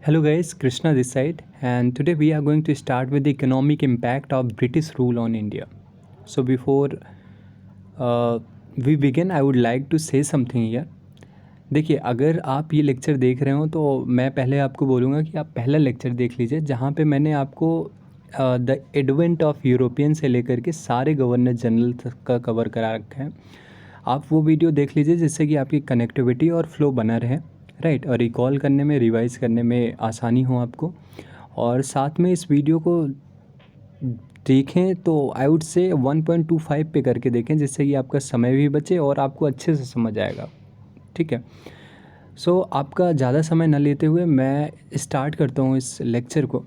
Hello guys, Krishna this side, and today we are going to start with the economic impact of British rule on India. So before we begin, I would like to say something here. देखिए, अगर आप ये lecture देख रहे हो तो मैं पहले आपको बोलूँगा कि आप पहला लेक्चर देख लीजिए, जहाँ पे मैंने आपको द एडवेंट ऑफ यूरोपियन से लेकर के सारे गवर्नर जनरल तक का कवर करा रखा है। आप वो वीडियो देख लीजिए जिससे कि आपकी कनेक्टिविटी और फ्लो बना रहे, राइट, और रिकॉल करने में, रिवाइज़ करने में आसानी हो आपको। और साथ में इस वीडियो को देखें तो आई वुड से 1.25 पे करके देखें, जिससे कि आपका समय भी बचे और आपको अच्छे से समझ आएगा। ठीक है, सो आपका ज़्यादा समय न लेते हुए मैं स्टार्ट करता हूँ इस लेक्चर को।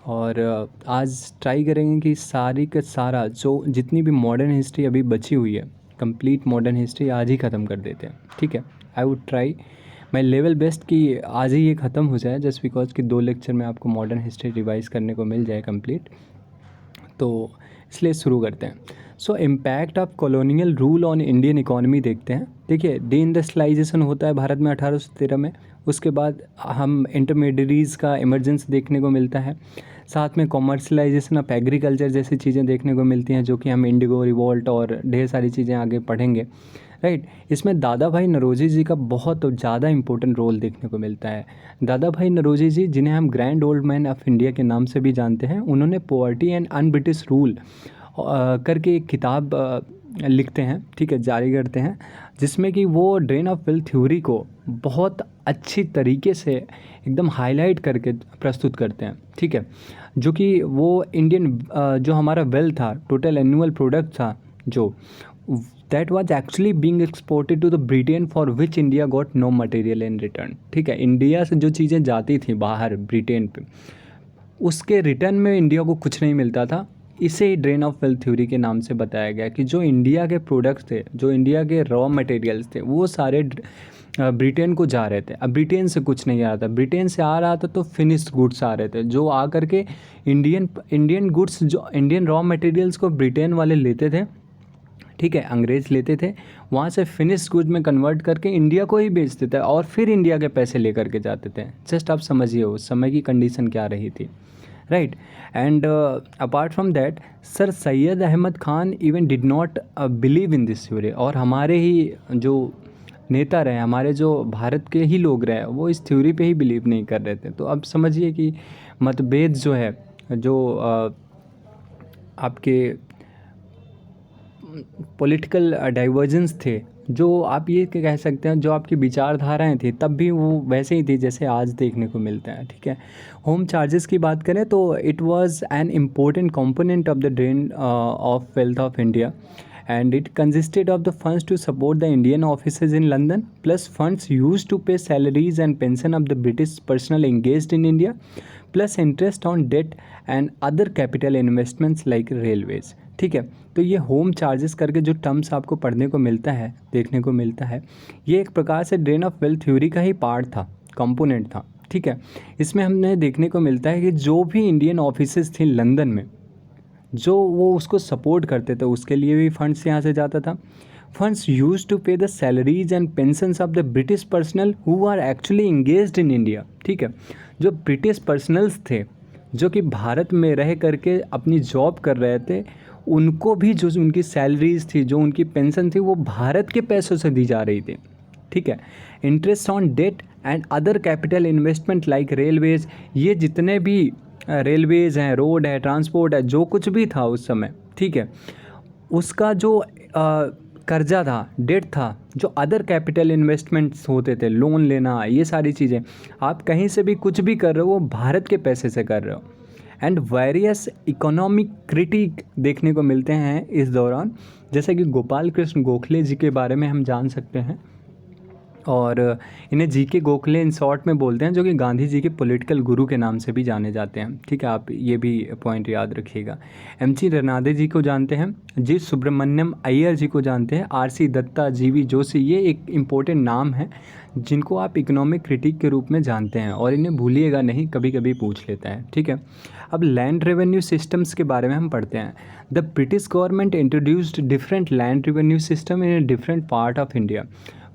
और आज ट्राई करेंगे कि सारी का सारा जो जितनी भी मॉडर्न हिस्ट्री अभी बची हुई है, कंप्लीट मॉडर्न हिस्ट्री आज ही ख़त्म कर देते हैं। ठीक है, I would try my level best कि आज ही ये ख़त्म हो जाए, जस्ट बिकॉज कि 2 लेक्चर में आपको मॉडर्न हिस्ट्री रिवाइज़ करने को मिल जाए कंप्लीट। तो इसलिए शुरू करते हैं। सो impact of colonial rule on Indian economy देखते हैं। देखिए, डी इंडस्ट्रियलाइजेशन होता है भारत में 1813 में। उसके बाद हम इंटरमीडियरीज़ का इमरजेंस देखने को मिलता है। साथ में कॉमर्शलाइजेशन ऑफ एग्रीकल्चर जैसी चीज़ें देखने को मिलती हैं, जो कि हम इंडिगो रिवॉल्ट और ढेर सारी चीज़ें आगे पढ़ेंगे, राइट। इसमें दादा भाई नौरोजी जी का बहुत ज़्यादा इंपॉर्टेंट रोल देखने को मिलता है। दादा भाई नौरोजी जी, जिन्हें हम grand old man of India के नाम से भी जानते हैं, उन्होंने poverty and un British rule करके एक किताब लिखते हैं, ठीक है, जारी करते हैं, जिसमें कि वो ड्रेन ऑफ वेल्थ थ्योरी को बहुत अच्छी तरीके से एकदम हाईलाइट करके प्रस्तुत करते हैं। ठीक है, जो कि वो इंडियन जो हमारा वेल्थ था, टोटल एनुअल प्रोडक्ट था, जो that was actually being exported to the Britain for which India got no material in return. ठीक है, इंडिया से जो चीज़ें जाती थी बाहर ब्रिटेन पे, उसके रिटर्न में इंडिया को कुछ नहीं मिलता था। इसे ड्रेन ऑफ वेल्थ थ्योरी के नाम से बताया गया कि जो इंडिया के प्रोडक्ट्स थे, जो इंडिया के रॉ मटेरियल्स थे, वो सारे ब्रिटेन को जा रहे थे। अब ब्रिटेन से कुछ नहीं आ रहा था, ब्रिटेन से आ रहा था तो फिनिश्ड गुड्स आ रहे थे, जो आ करके इंडियन गुड्स, जो इंडियन रॉ मटेरियल्स को ब्रिटेन वाले लेते थे, ठीक है, अंग्रेज़ लेते थे, वहाँ से फिनिश गुड में कन्वर्ट करके इंडिया को ही बेचते थे और फिर इंडिया के पैसे लेकर के जाते थे। जस्ट आप समझिए उस समय की कंडीशन क्या रही थी, right. And apart from that, sir Syed Ahmed Khan even did not believe in this theory. और हमारे ही जो नेता रहे, हमारे जो भारत के ही लोग रहे, वो इस थ्योरी पे ही बिलीव नहीं कर रहे थे। तो अब समझिए कि मतभेद जो है, जो आपके पॉलिटिकल डाइवर्जेंस थे, जो आप ये कह सकते हैं, जो आपकी विचारधाराएं थी, तब भी वो वैसे ही थी जैसे आज देखने को मिलता है। ठीक है, होम चार्जेस की बात करें तो it was an important component of the drain of wealth of India, and it consisted of the funds to support the Indian offices in London, plus funds used to pay salaries and pension of the British personnel engaged in India, plus interest on debt and other capital investments like railways। ठीक है, तो ये home charges करके जो terms आपको पढ़ने को मिलता है, देखने को मिलता है, ये एक प्रकार से ड्रेन ऑफ वेल्थ थ्योरी का ही पार्ट था, कंपोनेंट था। ठीक है, इसमें हमने देखने को मिलता है कि जो भी इंडियन ऑफिसेज थे लंदन में, जो वो उसको सपोर्ट करते थे, उसके लिए भी फंड्स यहाँ से जाता था। Funds use to pay the salaries and pensions of the British personal who are actually engaged in India. ठीक है, जो ब्रिटिश पर्सनल्स थे, जो कि भारत में रह करके अपनी जॉब कर रहे थे, उनको भी जो उनकी सैलरीज थी, जो उनकी पेंशन थी, वो भारत के पैसों से दी जा रही थी। ठीक है, interest on debt and other capital investment like railways, ये जितने भी रेलवेज़ हैं, रोड है, ट्रांसपोर्ट है, जो कुछ भी था उस समय, ठीक है, उसका जो कर्जा था, डेट था, जो अदर कैपिटल इन्वेस्टमेंट्स होते थे, लोन लेना, ये सारी चीज़ें, आप कहीं से भी कुछ भी कर रहे हो, वो भारत के पैसे से कर रहे हो। एंड वेरियस इकोनॉमिक क्रिटिक देखने को मिलते हैं इस दौरान, जैसे कि गोपाल कृष्ण गोखले जी के बारे में हम जान सकते हैं, और इन्हें जी के गोखले इन शॉर्ट में बोलते हैं, जो कि गांधी जी के पॉलिटिकल गुरु के नाम से भी जाने जाते हैं। ठीक है, आप ये भी पॉइंट याद रखिएगा। एम.जी. रनादे जी को जानते हैं, जी सुब्रमण्यम अय्यर जी को जानते हैं, आर.सी. दत्ता, जी.वी. जोशी, ये एक इम्पोर्टेंट नाम है जिनको आप इकोनॉमिक क्रिटिक के रूप में जानते हैं, और इन्हें भूलिएगा नहीं, कभी कभी पूछ लेता है। ठीक है, अब लैंड रेवेन्यू सिस्टम्स के बारे में हम पढ़ते हैं। The British government introduced different land revenue system in a different part of India,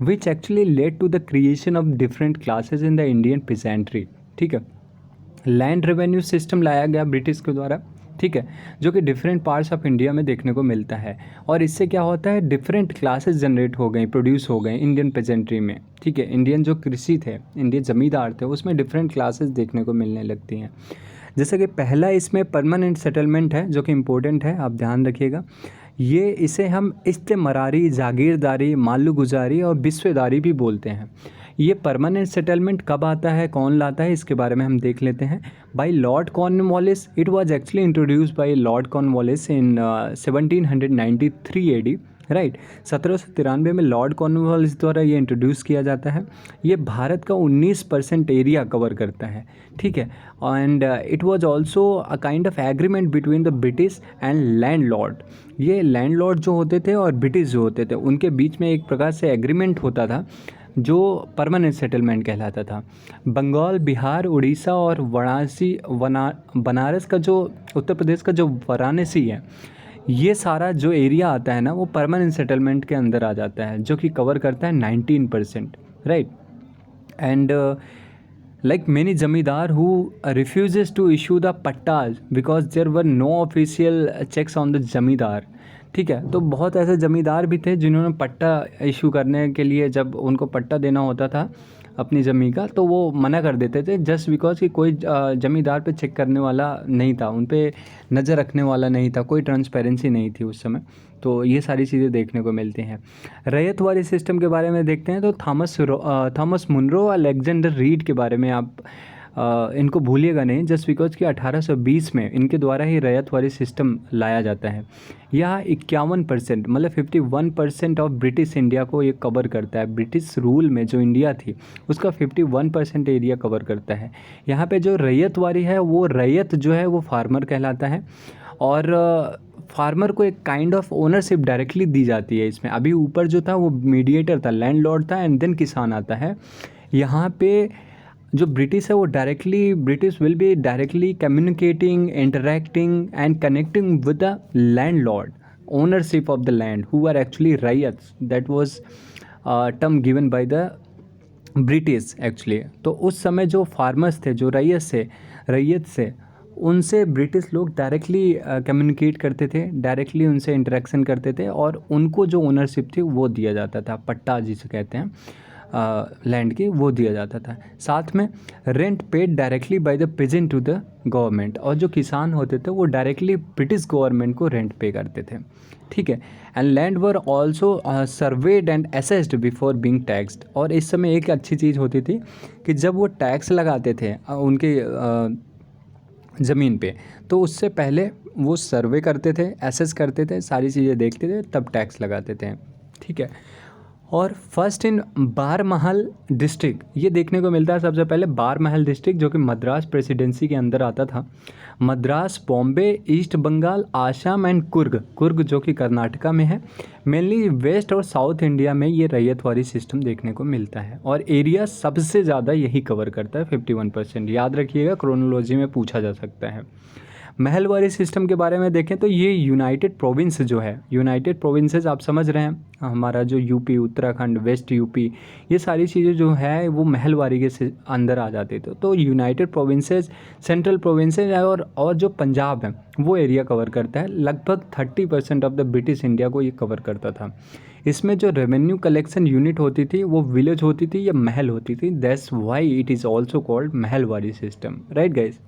which actually led to the creation of different classes in the Indian peasantry। ठीक है, लैंड रेवेन्यू सिस्टम लाया गया ब्रिटिश के द्वारा, ठीक है, जो कि डिफरेंट पार्ट्स ऑफ इंडिया में देखने को मिलता है। और इससे क्या होता है, डिफरेंट क्लासेस जनरेट हो गई, प्रोड्यूस हो गए इंडियन पेजेंट्री में, ठीक है। इंडियन जो कृषि थे, इंडियन ज़मींदार थे, उसमें डिफरेंट क्लासेस देखने को मिलने लगती हैं। जैसे कि पहला इसमें परमानेंट सेटलमेंट है, जो कि इम्पोर्टेंट है, आप ध्यान रखिएगा। इसे हम इस्तेमरारी, जागीरदारी, मालूगुजारी और बिस्वेदारी भी बोलते हैं। ये परमानेंट सेटलमेंट कब आता है, कौन लाता है, इसके बारे में हम देख लेते हैं। By Lord Cornwallis, it was actually introduced by Lord Cornwallis in 1793 AD, right. 1793 में लॉर्ड कॉर्नवालिस द्वारा ये इंट्रोड्यूस किया जाता है। ये भारत का 19% एरिया कवर करता है, ठीक है। And it was also a kind of agreement between the British and landlord. ये लैंडलॉर्ड जो होते थे और ब्रिटिश जो होते थे, उनके बीच में एक प्रकार से एग्रीमेंट होता था, जो परमानेंट सेटलमेंट कहलाता था। बंगाल, बिहार, उड़ीसा और बनारस का जो, उत्तर प्रदेश का जो वाराणसी है, ये सारा जो एरिया आता है ना, वो परमानेंट सेटलमेंट के अंदर आ जाता है, जो कि कवर करता है 19%, right. And like many zamindar who refuses to issue the pattas because there were no official checks on the zamindar, ठीक है। तो बहुत ऐसे ज़मींदार भी थे जिन्होंने पट्टा इशू करने के लिए, जब उनको पट्टा देना होता था अपनी ज़मीन का, तो वो मना कर देते थे, जस्ट बिकॉज कि कोई ज़मींदार पे चेक करने वाला नहीं था, उन पे नज़र रखने वाला नहीं था, कोई ट्रांसपेरेंसी नहीं थी उस समय। तो ये सारी चीज़ें देखने को मिलती हैं। रैयतवारी सिस्टम के बारे में देखते हैं तो थॉमस मुनरो, अलेक्जेंडर रीड के बारे में आप इनको भूलिएगा नहीं, जस्ट बिकॉज कि 1820 में इनके द्वारा ही रैयतवारी सिस्टम लाया जाता है। यह 51% मतलब 51% ऑफ ब्रिटिश इंडिया को ये कवर करता है। ब्रिटिश रूल में जो इंडिया थी उसका 51% एरिया कवर करता है। यहाँ पे जो रैयतवारी है, वो रैयत जो है वो फार्मर कहलाता है, और फार्मर को एक काइंड ऑफ ओनरशिप डायरेक्टली दी जाती है इसमें। अभी ऊपर जो था वो मीडिएटर था, लैंडलॉर्ड था, एंड देन किसान आता है। यहाँ पे जो ब्रिटिश है वो British will be directly communicating, interacting and connecting with the landlord, ownership of the land, who are actually ryots. That was term given by the British actually. तो उस समय जो फार्मर्स थे, जो रैयत से उनसे ब्रिटिश लोग डायरेक्टली कम्युनिकेट करते थे, डायरेक्टली उनसे इंटरेक्शन करते थे, और उनको जो ओनरशिप थी वो दिया जाता था, पट्टा जिसे कहते हैं लैंड की, वो दिया जाता था। साथ में rent paid directly by the peasant to the government, और जो किसान होते थे वो डायरेक्टली ब्रिटिश गवर्नमेंट को रेंट पे करते थे, ठीक है। And land were also surveyed and assessed before being taxed. और इस समय एक अच्छी चीज़ होती थी कि जब वो टैक्स लगाते थे उनके ज़मीन पे, तो उससे पहले वो सर्वे करते थे, एसेस करते थे, सारी चीज़ें देखते थे, तब टैक्स लगाते थे, ठीक है। और फर्स्ट इन बारमहल डिस्ट्रिक्ट, ये देखने को मिलता है सबसे पहले बारमहल डिस्ट्रिक्ट, जो कि मद्रास प्रेसिडेंसी के अंदर आता था। मद्रास, बॉम्बे, ईस्ट बंगाल, आसाम एंड कुर्ग जो कि कर्नाटका में है। मेनली वेस्ट और साउथ इंडिया में ये रैयतवारी सिस्टम देखने को मिलता है, और एरिया सबसे ज़्यादा यही कवर करता है, 51%। याद रखिएगा, क्रोनोलॉजी में पूछा जा सकता है। महलवारी सिस्टम के बारे में देखें तो ये यूनाइटेड प्रोविंस जो है, यूनाइटेड प्रोविंसेस आप समझ रहे हैं, हमारा जो यूपी, उत्तराखंड, वेस्ट यूपी, ये सारी चीज़ें जो है वो महलवारी के अंदर आ जाती थी। तो यूनाइटेड प्रोविंसेस, सेंट्रल प्रोविंसेस और जो पंजाब है वो एरिया कवर करता है। लगभग 30% ऑफ द ब्रिटिश इंडिया को ये कवर करता था। इसमें जो रेवेन्यू कलेक्शन यूनिट होती थी वो विलेज होती थी या महल होती थी। That's why it is also called Mahalwari system, right guys.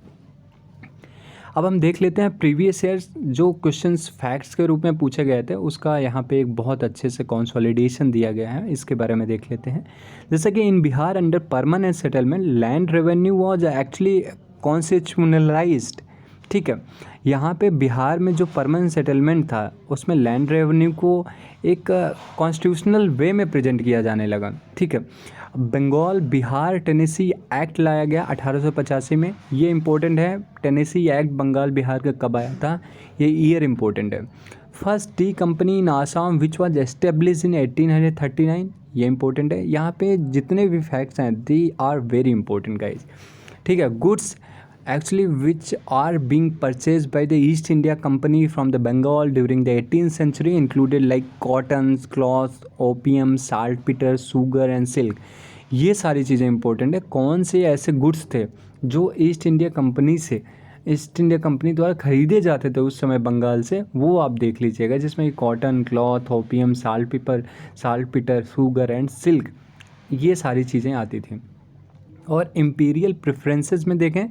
अब हम देख लेते हैं प्रीवियस ईयर्स जो क्वेश्चंस फैक्ट्स के रूप में पूछे गए थे, उसका यहाँ पे एक बहुत अच्छे से कंसोलिडेशन दिया गया है, इसके बारे में देख लेते हैं। जैसे कि in Bihar under permanent settlement land revenue was actually constitutionalized, ठीक है। यहाँ पे बिहार में जो परमानेंट सेटलमेंट था उसमें लैंड रेवेन्यू को एक कॉन्स्टिट्यूशनल वे में प्रेजेंट किया जाने लगा, ठीक है। बंगाल, बिहार, टेनेसी एक्ट लाया गया 1885 में। ये इंपॉर्टेंट है, टेनेसी एक्ट बंगाल बिहार का कब आया था, ये ईयर इंपॉर्टेंट है। First T company in Assam which was establish in 1839, ये इंपॉर्टेंट है। यहाँ पे जितने भी फैक्ट्स हैं they are very important guys, ठीक है। Goods actually which are being purchased by the East India Company from the Bengal during the 18th century included like cottons, cloth, opium, saltpeter, sugar and silk। ये सारी चीज़ें important है। कौन से ऐसे goods थे जो ईस्ट इंडिया कंपनी द्वारा ख़रीदे जाते थे उस समय बंगाल से, वो आप देख लीजिएगा, जिसमें cotton, cloth, opium, saltpetre, sugar and silk, ये सारी चीज़ें आती थी। और इम्पीरियल प्रेफरेंसेस में देखें,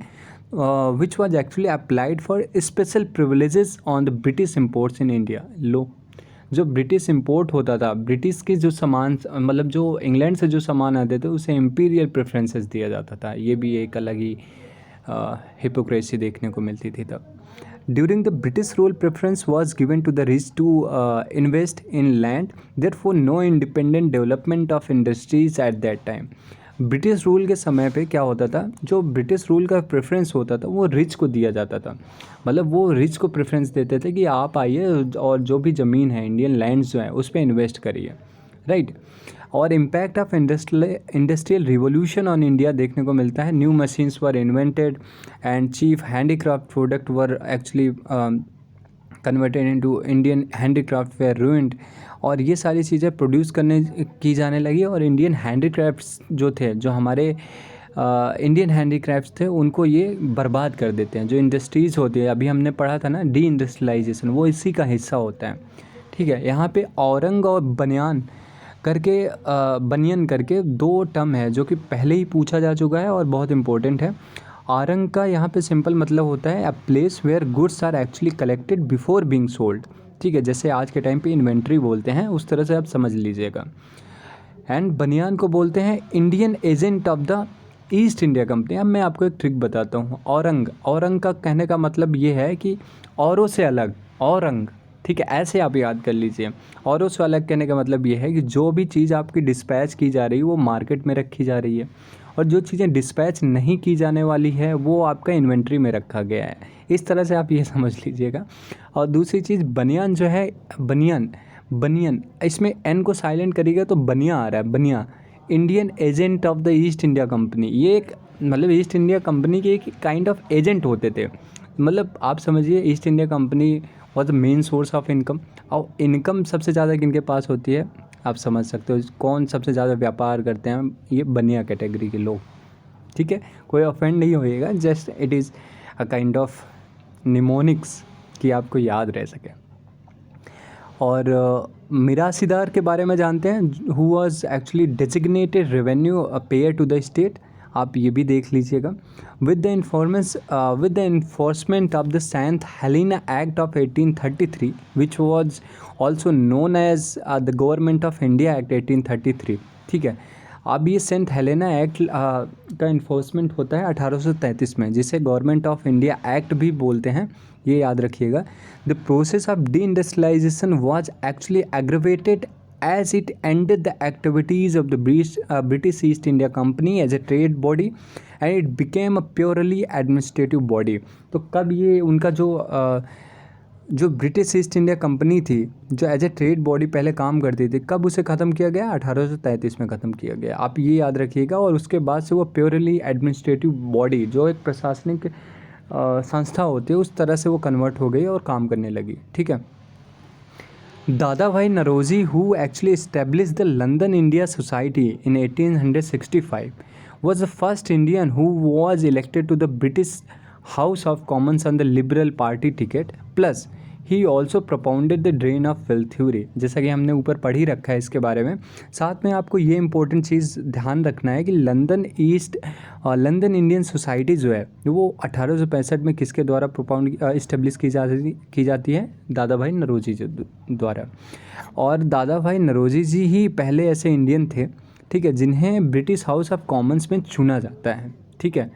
which was actually applied for special privileges on the British imports in India. लो, जो ब्रिटिश इंपोर्ट होता था, ब्रिटिश के जो सामान, मतलब जो इंग्लैंड से जो सामान आते थे, उसे इम्पीरियल प्रेफरेंसेस दिया जाता था। ये भी एक अलग ही हिपोक्रेसी देखने को मिलती थी तब। During the British rule, preference was given to the rich to invest in land, therefore no independent development of industries at that time. British rule के समय पे क्या होता था, जो ब्रिटिश रूल का प्रेफरेंस होता था वो रिच को दिया जाता था। मतलब वो रिच को प्रेफरेंस देते थे कि आप आइए और जो भी ज़मीन है, इंडियन लैंड्स जो है, उस पर इन्वेस्ट करिए, राइट। और impact of industrial revolution on India देखने को मिलता है। New machines were invented and chief handicraft product were actually converted into Indian handicraft were ruined. और ये सारी चीज़ें प्रोड्यूस की जाने लगी, और इंडियन हैंडीक्राफ्ट्स जो थे, जो हमारे इंडियन हैंडीक्राफ्ट्स थे, उनको ये बर्बाद कर देते हैं। जो इंडस्ट्रीज़ होती है, अभी हमने पढ़ा था ना डी इंडस्ट्रियलाइजेशन, वो इसी का हिस्सा होता है, ठीक है। यहाँ पे औरंग और बनियान करके दो टर्म है जो कि पहले ही पूछा जा चुका है और बहुत इंपॉर्टेंट है। औरंग का यहाँ पे सिंपल मतलब होता है a place where goods are actually collected before being sold, ठीक है। जैसे आज के टाइम पे इन्वेंट्री बोलते हैं, उस तरह से आप समझ लीजिएगा। एंड बनियान को बोलते हैं Indian agent of the east India company. अब मैं आपको एक ट्रिक बताता हूँ। औरंग का कहने का मतलब ये है कि औरों से अलग, औरंग, ठीक है, ऐसे आप याद कर लीजिए। औरों से अलग कहने का मतलब ये है कि जो भी चीज़ आपकी डिस्पैच की जा रही है वो मार्केट में रखी जा रही है, और जो चीज़ें डिस्पैच नहीं की जाने वाली है वो आपका इन्वेंट्री में रखा गया है। इस तरह से आप ये समझ लीजिएगा। और दूसरी चीज़, बनियान जो है, बनियन, इसमें एन को साइलेंट करिएगा तो बनिया आ रहा है, बनिया। Indian agent of the east India company, ये एक मतलब ईस्ट इंडिया कंपनी के एक काइंड ऑफ एजेंट होते थे। मतलब आप समझिए, east India company was the main source of income. और इनकम सबसे ज़्यादा किनके पास होती है, आप समझ सकते हो कौन सबसे ज़्यादा व्यापार करते हैं, ये बनिया कैटेगरी के लोग, ठीक है। कोई ऑफेंड नहीं होइएगा, just it is a kind of mnemonics कि आपको याद रह सके। और मिरासीदार के बारे में जानते हैं, who was actually designated revenue payer to the state, आप ये भी देख लीजिएगा। With the enforcement of the Saint Helena Act of 1833 which was also known as the Government of India Act 1833, ठीक है। अब ये सेंट हेलेना एक्ट का इन्फोर्समेंट होता है 1833 में, जिसे गवर्नमेंट ऑफ इंडिया एक्ट भी बोलते हैं, ये याद रखिएगा। The process of deindustrialization was actually aggravated as it ended the activities of the British East India Company as a trade body and it became a purely administrative body। तो कब ये उनका जो ब्रिटिश ईस्ट इंडिया कंपनी थी, जो as a trade body पहले काम करती थी, कब उसे ख़त्म किया गया, 1833 में ख़त्म किया गया, आप ये याद रखिएगा। और उसके बाद से वो प्योरली एडमिनिस्ट्रेटिव बॉडी, जो एक प्रशासनिक संस्था होती है, उस तरह से वो कन्वर्ट हो गई और काम करने लगी, ठीक है। दादा भाई Naoroji, who actually established the London India Society in 1865, was the first Indian who was elected to the British House of Commons on the Liberal Party ticket. Plus, he also propounded the drain of wealth theory, जैसा कि हमने ऊपर पढ़ ही रखा है इसके बारे में। साथ में आपको ये इंपॉर्टेंट चीज़ ध्यान रखना है कि लंदन इंडियन सोसाइटी जो है वो 1865 में किसके द्वारा इस्टेब्लिश की जाती है, दादा भाई नरोजी जी द्वारा। और दादा भाई नरोजी जी ही पहले ऐसे इंडियन थे, ठीक है, जिन्हें ब्रिटिश हाउस ऑफ कॉमन्स में चुना जाता है, ठीक है,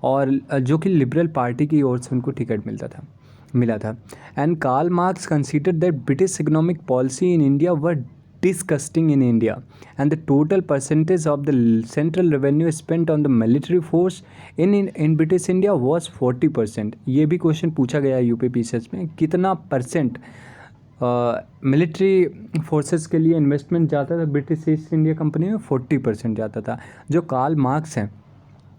और जो कि लिबरल पार्टी की ओर से उनको टिकट मिला था। And Karl Marx considered that British economic policy in India were disgusting in India and the total percentage of the central revenue spent on the military force in British India was 40%। ये भी question पूछा गया है UPPCS में, कितना percent military forces के लिए investment जाता था ब्रिटिश ईस्ट इंडिया कंपनी में, 40% जाता था। जो कार्ल मार्क्स हैं,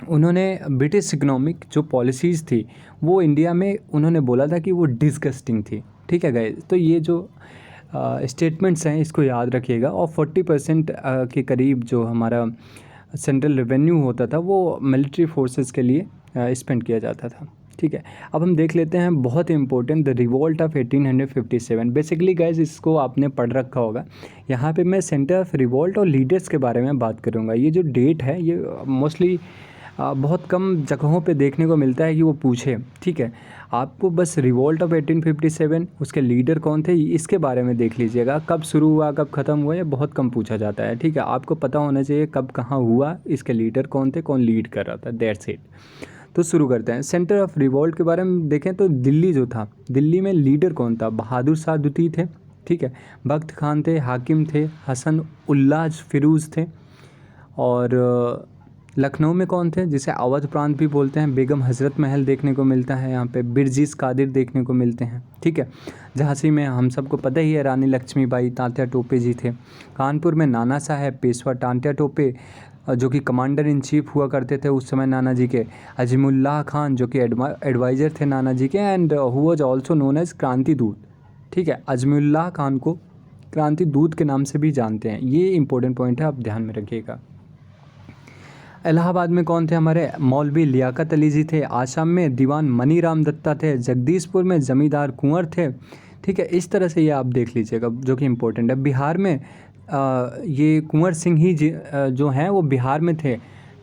उन्होंने ब्रिटिश इकोनॉमिक जो पॉलिसीज़ थी वो इंडिया में उन्होंने बोला था कि वो डिस्गस्टिंग थी, ठीक है गाइस। तो ये जो स्टेटमेंट्स हैं इसको याद रखिएगा। और 40% के करीब जो हमारा सेंट्रल रेवेन्यू होता था वो मिलिट्री फोर्सेस के लिए स्पेंड किया जाता था। ठीक है, अब हम देख लेते हैं बहुत important, the revolt of 1857। Basically guys इसको आपने पढ़ रखा होगा। यहाँ पे मैं सेंटर ऑफ रिवोल्ट और लीडर्स के बारे में बात करूँगा। ये जो डेट है ये मोस्टली बहुत कम जगहों पे देखने को मिलता है कि वो पूछे। ठीक है, आपको बस रिवोल्ट ऑफ 1857, उसके लीडर कौन थे, इसके बारे में देख लीजिएगा। कब शुरू हुआ, कब ख़त्म हुआ, ये बहुत कम पूछा जाता है। ठीक है, आपको पता होना चाहिए कब कहाँ हुआ, इसके लीडर कौन थे, कौन लीड कर रहा था, दैट्स इट। तो शुरू करते हैं। सेंटर ऑफ रिवोल्ट के बारे में देखें तो दिल्ली जो था, दिल्ली में लीडर कौन था, बहादुर शाह द्वितीय थे। ठीक है, बख्त खान थे, हाकिम थे, हसन उल्लाह फिरोज़ थे। और लखनऊ में कौन थे, जिसे अवध प्रांत भी बोलते हैं, बेगम हज़रत महल देखने को मिलता है यहाँ पे, बिरजिस कादिर देखने को मिलते हैं। ठीक है, झांसी में हम सबको पता ही है रानी लक्ष्मीबाई, तात्या टोपे जी थे। कानपुर में नाना साहब, पेशवा तात्या टोपे जो कि कमांडर इन चीफ हुआ करते थे उस समय नाना जी के। अजीमुल्लाह खान जो कि एडवाइज़र थे नाना जी के, and who was also known as Kranti Doot. ठीक है, अजमुल्लाह खान को क्रांति दूत के नाम से भी जानते हैं। ये इंपॉर्टेंट पॉइंट है, आप ध्यान में रखिएगा। इलाहाबाद में कौन थे हमारे, मौलवी लियाकत अली जी थे। आसाम में दीवान मनी राम दत्ता थे। जगदीशपुर में ज़मींदार कुंवर थे। ठीक है, इस तरह से ये आप देख लीजिएगा जो कि इम्पोर्टेंट है। बिहार में ये कुंवर सिंह ही जो हैं वो बिहार में थे।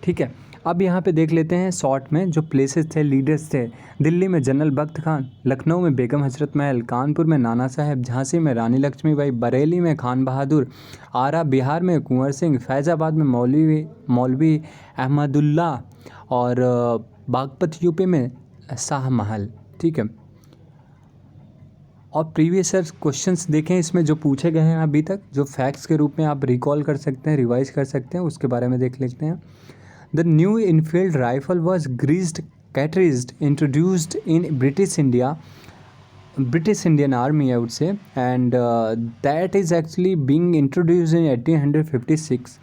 ठीक है, अब यहाँ पे देख लेते हैं शॉर्ट में जो प्लेसेस थे, लीडर्स थे। दिल्ली में जनरल बख्त खान, लखनऊ में बेगम हजरत महल, कानपुर में नाना साहब, झांसी में रानी लक्ष्मीबाई, बरेली में खान बहादुर, आरा बिहार में कुंवर सिंह, फैज़ाबाद में मौलवी अहमदुल्ला और बागपत यूपी में शाह महल। ठीक है, और प्रीवियस ईयर क्वेश्चंस देखें इसमें जो पूछे गए हैं अभी तक, जो फैक्ट्स के रूप में आप रिकॉल कर सकते हैं, रिवाइज कर सकते हैं, उसके बारे में देख लेते हैं। The new Enfield rifle was greased cartridge introduced in British Indian Army, I would say, and that is actually being introduced in 1856,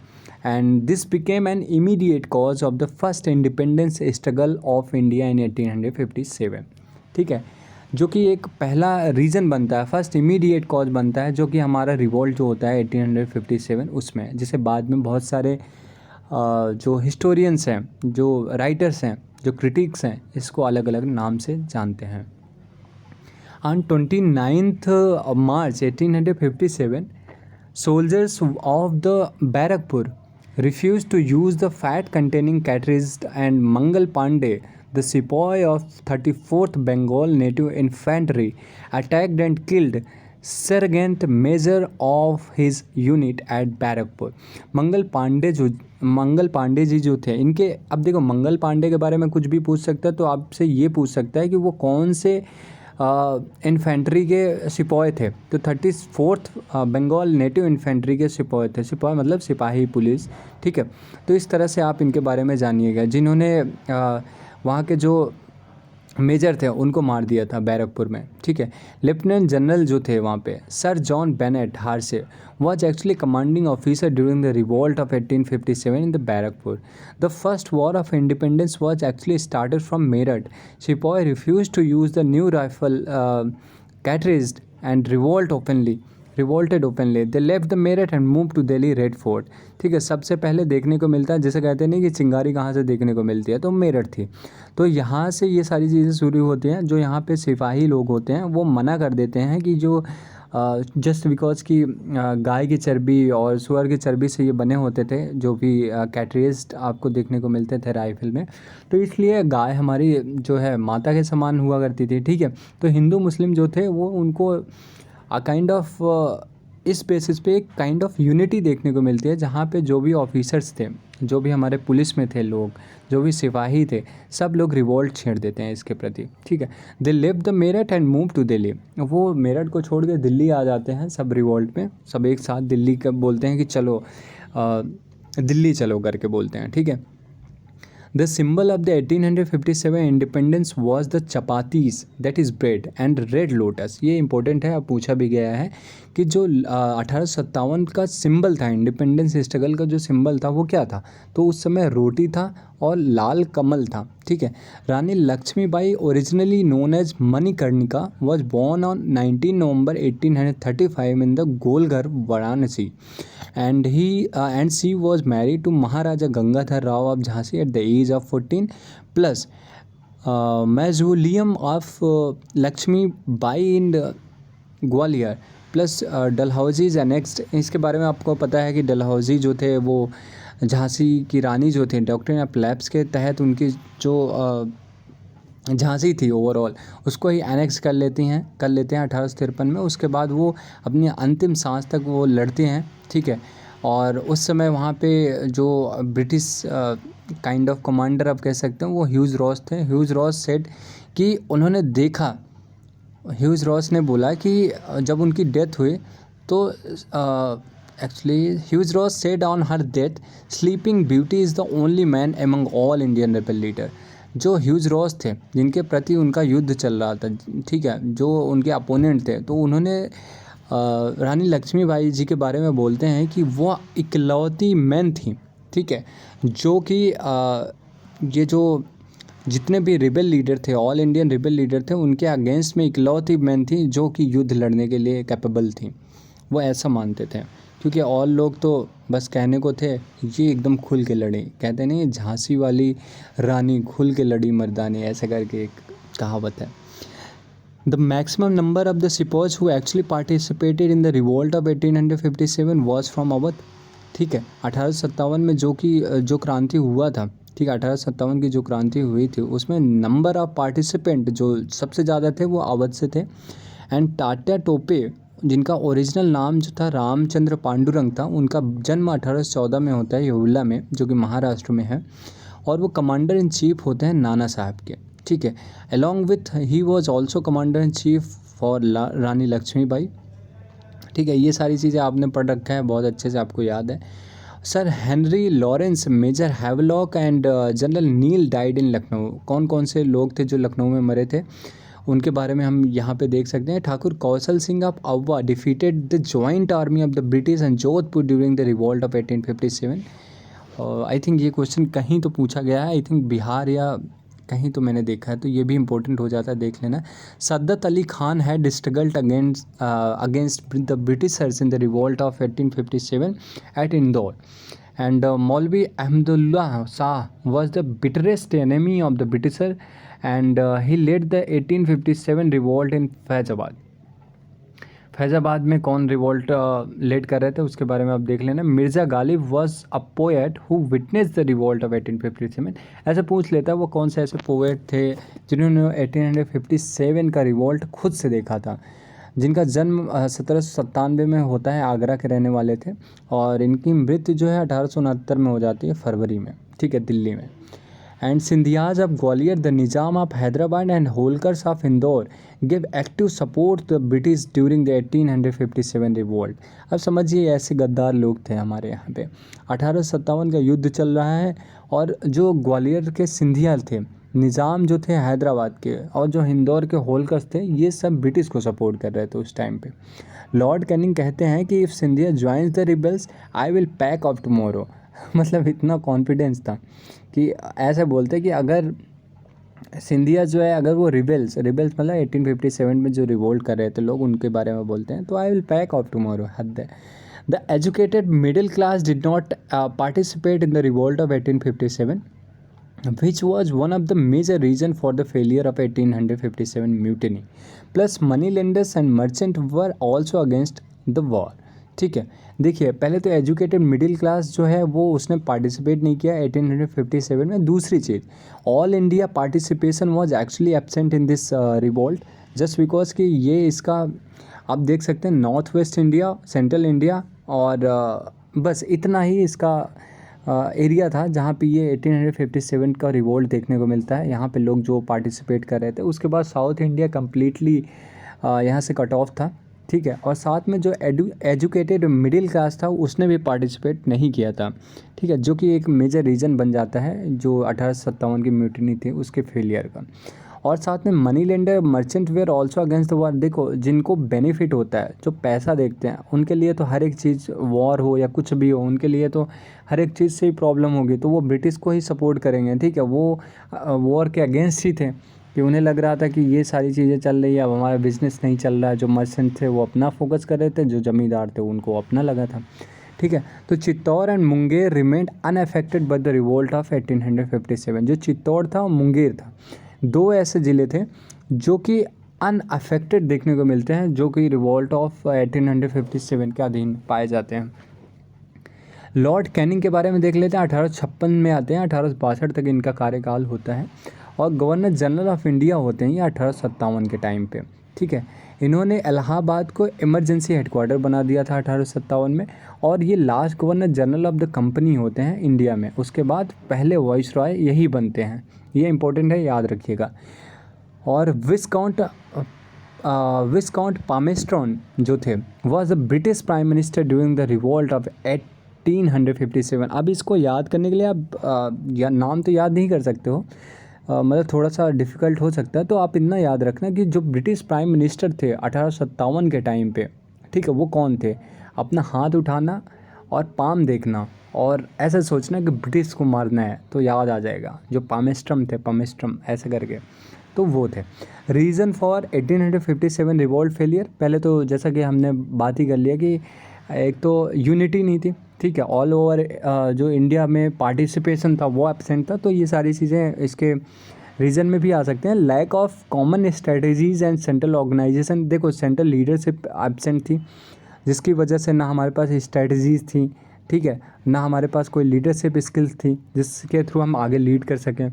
and this became an immediate cause of the first independence struggle of India in 1857. ठीक है, जो कि एक पहला reason बनता है, first immediate cause बनता है, जो कि हमारा रिवोल्ट जो होता है 1857 उसमें, जिसे बाद में बहुत सारे जो हिस्टोरियंस हैं, जो राइटर्स हैं, जो क्रिटिक्स हैं, इसको अलग अलग नाम से जानते हैं। On 29th March 1857, soldiers of the Barakpur refused to use the fat-containing cartridge, and Mangal Pandey, the sepoy of 34th Bengal Native Infantry, attacked and killed Sergeant Major of his unit at Barakpur. Mangal Pandey ji जो थे, इनके, अब देखो मंगल पांडे के बारे में कुछ भी पूछ सकता है तो आपसे ये पूछ सकता है कि वो कौन से इन्फेंट्री के सिपाही थे। तो 34th बंगाल नेटिव इन्फेंट्री के सिपाही थे। सिपाही मतलब सिपाही पुलिस। ठीक है, तो इस तरह से आप इनके बारे में जानिएगा, जिन्होंने वहाँ के जो मेजर थे उनको मार दिया था बैरकपुर में। ठीक है, लेफ्टिनेंट जनरल जो थे वहाँ पे, sir John Bennett हार्से, was actually commanding officer during the revolt of 1857 in the Barakpur. The first war of independence was actually started from Meerut. Sepoy refused to use the new rifle cartridge and revolted openly. They left the Meerut and moved to Delhi Red Fort. ठीक है, सबसे पहले देखने को मिलता है, जैसे कहते हैं नहीं कि चिंगारी कहाँ से देखने को मिलती है, तो मेरठ थी। तो यहाँ से ये सारी चीज़ें शुरू होती हैं। जो यहाँ पे सिपाही लोग होते हैं वो मना कर देते हैं कि जो जस्ट बिकॉज कि गाय की चर्बी और सुअर की चर्बी से ये बने होते थे, जो भी कैटरेज आपको देखने को मिलते थे राइफल में, तो इसलिए गाय हमारी जो है माता के समान हुआ करती थी। ठीक है, तो हिंदू मुस्लिम जो थे वो उनको काइंड ऑफ इस बेसिस पे एक काइंड ऑफ यूनिटी देखने को मिलती है, जहाँ पे जो भी ऑफिसर्स थे, जो भी हमारे पुलिस में थे लोग, जो भी सिपाही थे, सब लोग रिवोल्ट छेड़ देते हैं इसके प्रति। ठीक है, they left the Meerut and move to Delhi. वो मेरठ को छोड़ के दिल्ली आ जाते हैं सब रिवोल्ट में, सब एक साथ दिल्ली का बोलते हैं कि चलो दिल्ली चलो करके बोलते हैं। ठीक है, The symbol of the 1857 independence was the chapatis, that is bread, and red lotus. ये इंपॉर्टेंट है, अब पूछा भी गया है कि जो 1857 का सिंबल था, इंडिपेंडेंस स्ट्रगल का जो सिंबल था वो क्या था, तो उस समय रोटी था और लाल कमल था। ठीक है, Rani Lakshmibai, originally known as Manikarnika, was born on 19 November 1835 in the Golghar, Varanasi, and she was married to Maharaja Gangadhar Rao of Jhansi at the age of 14 plus, mausoleum of Lakshmi Bai in Gwalior plus Dalhousie's annexed. इसके बारे में आपको पता है कि डलहौजी जो थे वो झांसी की रानी जो थी, डॉक्ट्रिन ऑफ लैप्स के तहत उनकी जो झांसी थी ओवरऑल उसको ही एनेक्स कर लेते हैं 1853 में। उसके बाद वो अपनी अंतिम सांस तक वो लड़ते हैं, ठीक है। और उस समय वहाँ पे जो ब्रिटिश काइंड ऑफ कमांडर आप कह सकते हैं वो ह्यूज रॉस थे। ह्यूज रॉस सेड कि उन्होंने देखा, ह्यूज रॉस ने बोला कि जब उनकी डेथ हुई तो actually huge Ross said on her death sleeping beauty is the only man among all Indian rebel leader. जो ह्यूज रॉस थे जिनके प्रति उनका युद्ध चल रहा था, ठीक है, जो उनके अपोनेंट थे, तो उन्होंने रानी लक्ष्मीबाई जी के बारे में बोलते हैं कि वो इकलौती मैन थी, ठीक है, जो कि ये जो जितने भी रिबेल लीडर थे, ऑल इंडियन रिबेल लीडर थे, उनके अगेंस्ट में इकलौती मैन थी जो कि युद्ध लड़ने के लिए कैपेबल थी। वो ऐसा मानते थे, क्योंकि और लोग तो बस कहने को थे, ये एकदम खुल के लड़ी। कहते नहीं झांसी वाली रानी खुल के लड़ी मर्दानी, ऐसा करके एक कहावत है। The maximum number of the sepoys who actually participated in the revolt of 1857 was from Awadh, ठीक है। 1857 में जो क्रांति हुआ था, ठीक है, 1857 की जो क्रांति हुई थी उसमें नंबर ऑफ पार्टिसिपेंट जो सबसे ज़्यादा थे वो अवध से थे। एंड तात्या टोपे जिनका ओरिजिनल नाम जो था रामचंद्र पांडुरंग था, उनका जन्म 1814 में होता है येवला में, जो कि महाराष्ट्र में है, और वो कमांडर इन चीफ होते हैं नाना साहब के, ठीक है। Along with he was also commander in chief for Rani Lakshmibai, ठीक है। ये सारी चीज़ें आपने पढ़ रखा है, बहुत अच्छे से आपको याद है। Sir Henry Lawrence, Major Havelock and General Neill died in Lucknow. कौन कौन से लोग थे जो लखनऊ में मरे थे, उनके बारे में हम यहाँ पे देख सकते हैं। Thakur Kaushal Singh of Auwa defeated the joint army of the British and Jodhpur during the revolt of 1857। I think ये क्वेश्चन कहीं तो पूछा गया है, आई थिंक बिहार या कहीं तो मैंने देखा है, तो ये भी इंपॉर्टेंट हो जाता है, देख लेना। Saadat Ali Khan had struggled against the Britishers in the revolt of 1857 at Indore and Maulvi Ahmadullah Shah was the bitterest enemy of the Britisher and he led the 1857 revolt in Faizabad. Faizabad में कौन रिवॉल्ट लेड कर रहे थे उसके बारे में आप देख लेना। Mirza Ghalib was a poet who witness the revolt of 1857। ऐसे पूछ लेता है वो कौन से ऐसे पोएट थे जिन्होंने 1857 का रिवॉल्ट खुद से देखा था, जिनका जन्म 1797 में होता है, आगरा के रहने वाले थे, और इनकी मृत्यु जो है 1869 में हो जाती है, फरवरी में, ठीक है, दिल्ली में। And Scindias of Gwalior, the Nizam of Hyderabad and Holkars of Indore give active support the British during the 1857 revolt. अब समझिए ऐसे गद्दार लोग थे हमारे यहाँ पे। 1857 का युद्ध चल रहा है और जो ग्वालियर के सिंधिया थे, निज़ाम जो थे हैदराबाद के, और जो इंदौर के होलकर्स थे, ये सब ब्रिटिश को सपोर्ट कर रहे थे उस टाइम पे। लॉर्ड कैनिंग कहते हैं कि if Scindia joins the rebels I will pack of tomorrow. मतलब इतना कॉन्फिडेंस था कि ऐसे बोलते कि अगर सिंधिया जो है, अगर वो रिबेल्स मतलब 1857 में जो रिवोल्ट कर रहे थे लोग, उनके बारे में बोलते हैं, तो I will pack of tomorrow. हद है। The educated middle class did not participate in the revolt of 1857 which was one of the major reason for the failure of 1857 mutiny. Plus money lenders and merchant were also against the war, ठीक है। देखिए पहले तो educated middle class जो है वो उसने participate नहीं किया 1857 में। दूसरी चीज़, all India participation was actually absent in this revolt just because कि ये इसका आप देख सकते हैं north west India, central India और बस इतना ही इसका एरिया था जहाँ पे ये 1857 का रिवोल्ट देखने को मिलता है। यहाँ पे लोग जो पार्टिसिपेट कर रहे थे, उसके बाद साउथ इंडिया कम्प्लीटली यहाँ से कट ऑफ था, ठीक है। और साथ में जो एजुकेटेड मिडिल क्लास था उसने भी पार्टिसिपेट नहीं किया था, ठीक है, जो कि एक मेजर रीज़न बन जाता है जो 1857 की म्यूटिनी थी उसके फेलियर का। और साथ में money lender merchant were also against the war. देखो जिनको बेनिफिट होता है, जो पैसा देखते हैं, उनके लिए तो हर एक चीज़, वॉर हो या कुछ भी हो, उनके लिए तो हर एक चीज़ से ही प्रॉब्लम होगी, तो वो ब्रिटिश को ही सपोर्ट करेंगे, ठीक है। वो वॉर के अगेंस्ट ही थे कि उन्हें लग रहा था कि ये सारी चीज़ें चल रही है, अब हमारा बिजनेस नहीं चल रहा है। जो मर्चेंट थे वो अपना फोकस कर रहे थे, जो ज़मींदार थे उनको अपना लगा था, ठीक है। तो Chittor and Munger remained unaffected by the revolt of 1857। जो चित्तौड़ था और मुंगेर था, 2 ऐसे ज़िले थे जो कि अनअफेक्टेड देखने को मिलते हैं, जो कि रिवॉल्ट ऑफ 1857 के अधीन पाए जाते हैं। लॉर्ड कैनिंग के बारे में देख लेते हैं। 1856 में आते हैं, 1862 तक इनका कार्यकाल होता है और गवर्नर जनरल ऑफ इंडिया होते हैं ये 1857 के टाइम पे, ठीक है। इन्होंने इलाहाबाद को इमरजेंसी हेडक्वार्टर बना दिया था 1857 में, और ये last governor general of the company होते हैं इंडिया में। उसके बाद पहले वाइसरॉय यही बनते हैं, ये इंपॉर्टेंट है, याद रखिएगा। और विस्काउंट पामेस्ट्रॉन जो थे was a British prime minister during the revolt of 1857। अब इसको याद करने के लिए आप या नाम तो याद नहीं कर सकते हो, मतलब थोड़ा सा डिफ़िकल्ट हो सकता है, तो आप इतना याद रखना कि जो ब्रिटिश प्राइम मिनिस्टर थे 1857 के टाइम पे, ठीक है, वो कौन थे। अपना हाथ उठाना और पाम देखना और ऐसा सोचना कि ब्रिटिश को मारना है, तो याद आ जाएगा। जो पामेस्ट्रम थे, पामेस्ट्रम ऐसे करके, तो वो थे। रीज़न फॉर 1857 रिवॉल्ट फेलियर, पहले तो जैसा कि हमने बात ही कर लिया कि एक तो यूनिटी नहीं थी, ठीक है, ऑल ओवर जो इंडिया में पार्टिसिपेशन था वो एब्सेंट था, तो ये सारी चीज़ें इसके रीज़न में भी आ सकते हैं। Lack of common strategies and central organisation, देखो सेंट्रल लीडरशिप एब्सेंट थी, जिसकी वजह से ना हमारे पास स्ट्रेटजीज़ थी, ठीक है, ना हमारे पास कोई लीडरशिप स्किल्स थी जिसके थ्रू हम आगे लीड कर सकें।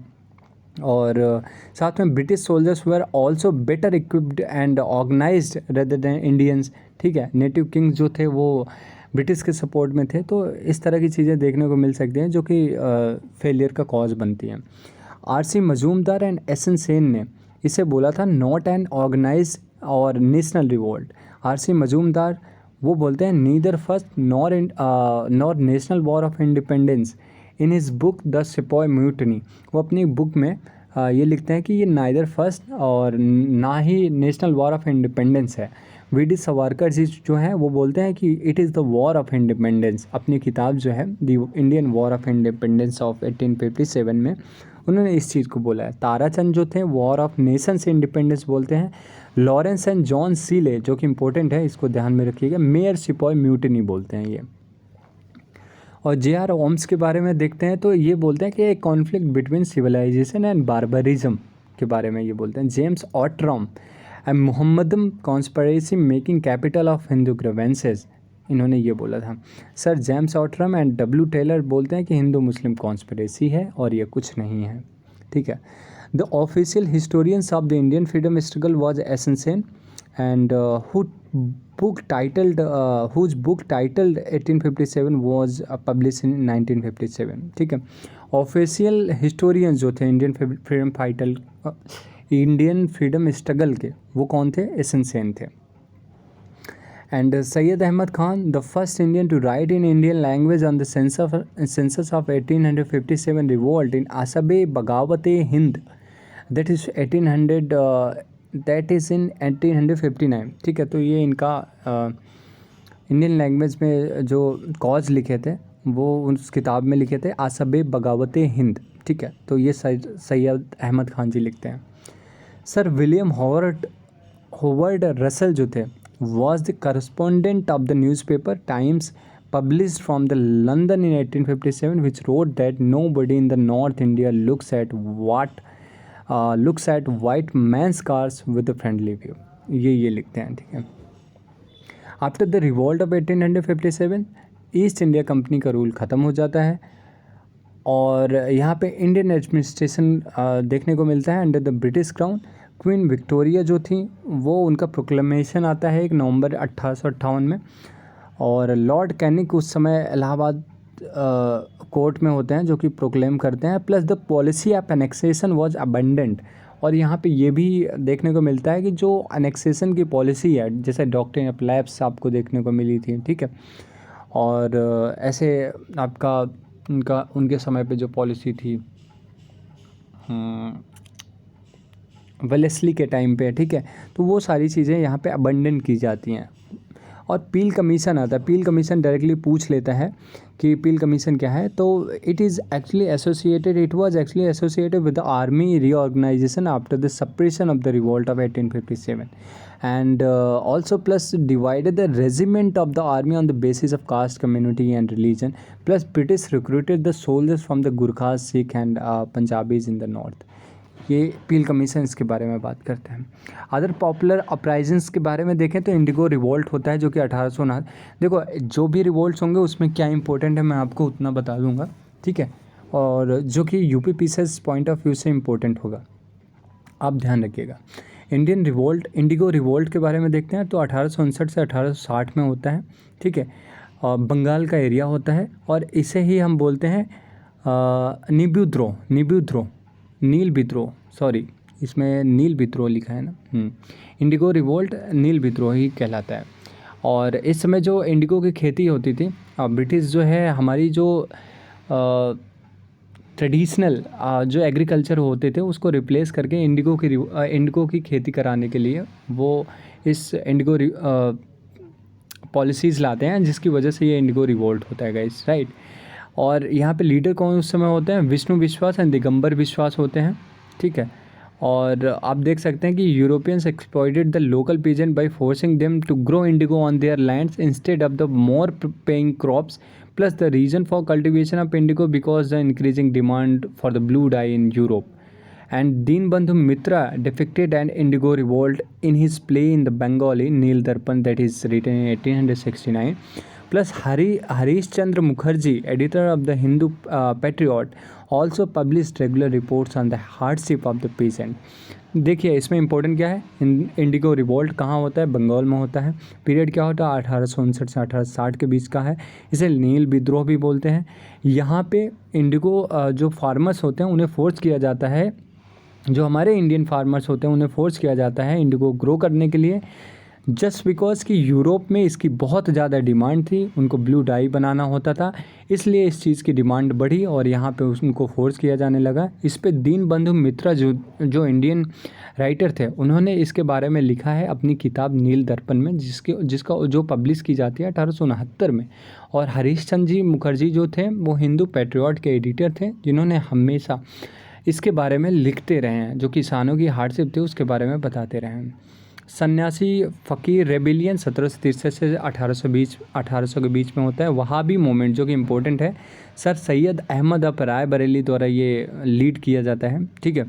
और साथ में British soldiers were also better equipped and organised rather than Indians, ठीक है। नेटिव किंग्स जो थे वो ब्रिटिश के सपोर्ट में थे, तो इस तरह की चीज़ें देखने को मिल सकती हैं जो कि फेलियर का कॉज बनती हैं। RC. Majumdar and SN. Sen ने इसे बोला था नॉट एन ऑर्गेनाइज और नेशनल रिवोल्ट। आर.सी. मजूमदार वो बोलते हैं neither first nor national war of independence in his book the sepoy mutiny. वो अपनी बुक में ये लिखते हैं कि ये नाइदर फर्स्ट और ना ही नेशनल वॉर ऑफ इंडिपेंडेंस है। वी.डी. सावरकर जी जो हैं वो बोलते हैं कि it is the war of independence. अपनी किताब जो है the Indian war of independence of 1857 में उन्होंने इस चीज़ को बोला है। ताराचंद जो थे वॉर ऑफ नेशन से इंडिपेंडेंस बोलते हैं। लॉरेंस एंड जॉन सीले जो कि इंपॉर्टेंट है, इसको ध्यान में रखिएगा, मेयर सिपॉय म्यूटनी बोलते हैं ये। और जे.आर. ओम्स के बारे में देखते हैं तो ये बोलते हैं कि एक conflict between civilization and barbarism के बारे में ये बोलते हैं। James Outram and Mohammedan conspiracy making capital of Hindu grievances, इन्होंने ये बोला था। Sir James Outram and W Taylor बोलते हैं कि हिंदू मुस्लिम कॉन्स्पिरेसी है और ये कुछ नहीं है, ठीक है। The official historians of the Indian freedom struggle was SN. Sen and whose book titled 1857 was published in 1957, ठीक है। ऑफिशियल हिस्टोरियंस जो थे इंडियन फ्रीडम स्ट्रगल के, वो कौन थे, एस.एन. सेन थे। And Syed Ahmed Khan the first Indian to write in Indian language on the census of 1857 revolt in Asbabe Baghawate Hind, that is 1859, ठीक है। तो ये इनका इंडियन लैंग्वेज में जो कॉज लिखे थे वो उस किताब में लिखे थे, आसबे बगावते हिंद, ठीक है। तो ये सैयद अहमद खान जी लिखते हैं। सर विलियम होवर्ड रसल जो थे was the correspondent of the newspaper times published from the London in 1857, which wrote that nobody in the North India looks at white man's cars with a friendly view, ये लिखते हैं, ठीक है। After the revolt of 1857 east India company का rule ख़त्म हो जाता है और यहाँ पे इंडियन एडमिनिस्ट्रेशन देखने को मिलता है under the British crown. Queen Victoria जो थी वो उनका प्रोक्लेमेशन आता है 1 नवंबर 1858 में, और लॉर्ड कैनिंग उस समय इलाहाबाद कोर्ट में होते हैं जो कि प्रोक्लेम करते हैं। Plus the policy of annexation was abundant, और यहाँ पे ये भी देखने को मिलता है कि जो एनेक्सेशन की पॉलिसी है, जैसे डॉक्ट्रिन ऑफ लैप्स आपको देखने को मिली थी, ठीक है। और ऐसे आपका उनके समय पे जो पॉलिसी थी वेलेस्ली के टाइम पे, ठीक है, तो वो सारी चीज़ें यहाँ पे अबंडन की जाती हैं। और पील कमीशन आता है, पील कमीशन डायरेक्टली पूछ लेता है कि पील कमीशन क्या है, तो it was actually associated with the army reorganisation after the suppression of the revolt of 1857 and also plus divided the regiment of the army on the basis of caste community and religion, plus British recruited the soldiers from the Gurkhas, Sikh and Punjabis in the north. ये Peel commission इसके बारे में बात करते हैं। Other popular अपराइजेंस के बारे में देखें तो इंडिगो रिवोल्ट होता है जो कि 1809। देखो जो भी रिवोल्ट्स होंगे उसमें क्या इंपॉर्टेंट है मैं आपको उतना बता दूंगा, ठीक है, और जो कि UP pieces point of view से इम्पोर्टेंट होगा, आप ध्यान रखिएगा। इंडियन रिवोल्ट, इंडिगो रिवोल्ट के बारे में देखते हैं तो 1859 से 1860 में होता है, ठीक है, और बंगाल का एरिया होता है और इसे ही हम बोलते हैं नील विद्रोह, सॉरी इसमें नील विद्रोह लिखा है ना, इंडिगो रिवोल्ट नील विद्रोह ही कहलाता है। और इस समय जो इंडिगो की खेती होती थी, ब्रिटिश जो है हमारी जो ट्रेडिशनल जो एग्रीकल्चर होते थे उसको रिप्लेस करके इंडिगो की खेती कराने के लिए वो इस इंडिगो पॉलिसीज़ लाते हैं, जिसकी वजह से ये इंडिगो रिवोल्ट होता है गाइस, राइट। और यहाँ पे लीडर कौन उस समय होते हैं, विष्णु विश्वास एंड दिगंबर विश्वास होते हैं, ठीक है। और आप देख सकते हैं कि Europeans exploited the local peasant by forcing them to grow indigo on their lands instead of the more paying crops, plus the reason for cultivation of indigo because the increasing demand for the blue dye in Europe. And Dinbandhu Mitra depicted an indigo revolt in his play in the Bengali Neel Darpan that is written in 1869. Plus Harish Chandra Mukherjee, editor of the Hindu Patriot, also published regular reports on the hardship of the peasant. देखिए इसमें important क्या है, Indigo revolt कहाँ होता है, बंगाल में होता है। पीरियड क्या होता है, 1859 से 1860 के बीच का है। इसे नील विद्रोह भी बोलते हैं। यहाँ पे इंडिगो जो फार्मर्स होते हैं उन्हें फोर्स किया जाता है, जो हमारे इंडियन फार्मर्स होते हैं उन्हें फोर्स किया जाता है इंडिगो ग्रो करने के लिए, जस्ट बिकॉज कि यूरोप में इसकी बहुत ज़्यादा डिमांड थी, उनको ब्लू डाई बनाना होता था, इसलिए इस चीज़ की डिमांड बढ़ी और यहाँ पे उनको फोर्स किया जाने लगा। इस पे दीनबंधु मित्रा जो इंडियन राइटर थे उन्होंने इसके बारे में लिखा है अपनी किताब नील दर्पण में, जिसका जो पब्लिश की जाती है 1869 में। और हरीश चंद्र जी मुखर्जी जो थे वो हिंदू पैट्रियट के एडिटर थे, जिन्होंने हमेशा इसके बारे में लिखते रहे हैं, जो किसानों की हार्डशिप थी उसके बारे में बताते रहे हैं। सन्यासी फ़कीर रेबिलियन 1763 से 1800 के बीच में होता है। वहाबी मूवमेंट जो कि इम्पोर्टेंट है, सर सैयद अहमद अफ राय बरेली द्वारा ये लीड किया जाता है, ठीक है,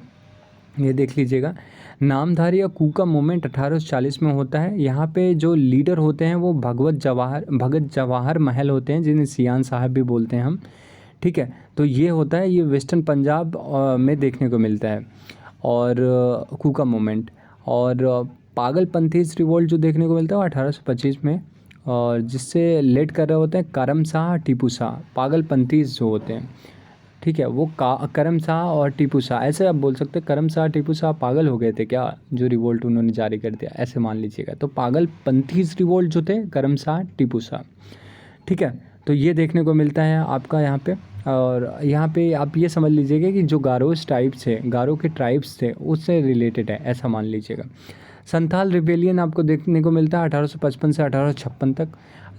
ये देख लीजिएगा। नामधारी या कूका मूवमेंट 1840 में होता है। यहाँ पे जो लीडर होते हैं वो भगत जवाहर महल होते हैं, जिन्हें सियान साहब भी बोलते हैं हम, ठीक है। तो ये होता है, ये वेस्टर्न पंजाब में देखने को मिलता है। और कूका मूवमेंट और पागलपंथीज रिवोल्ट जो देखने को मिलता है 1825 में, और जिससे लेड कर रहे होते हैं करम शाह टीपू शाह। पागलपंथीज जो होते हैं, ठीक है, वो करम शाह और टीपू शाह, ऐसे आप बोल सकते हैं करम शाह टीपू शाह पागल हो गए थे क्या, जो रिवोल्ट उन्होंने जारी कर दिया, ऐसे मान लीजिएगा। तो पागलपंथीज रिवोल्ट जो थे करम शाह टीपू शाह, ठीक है। तो ये देखने को मिलता है आपका यहाँ पे। और यहाँ पे आप ये समझ लीजिएगा कि जो गारोस टाइप्स है, गारो के ट्राइब्स थे उससे रिलेटेड है, ऐसा मान लीजिएगा। संथाल रिबेलियन आपको देखने को मिलता है 1855 से 1856 तक।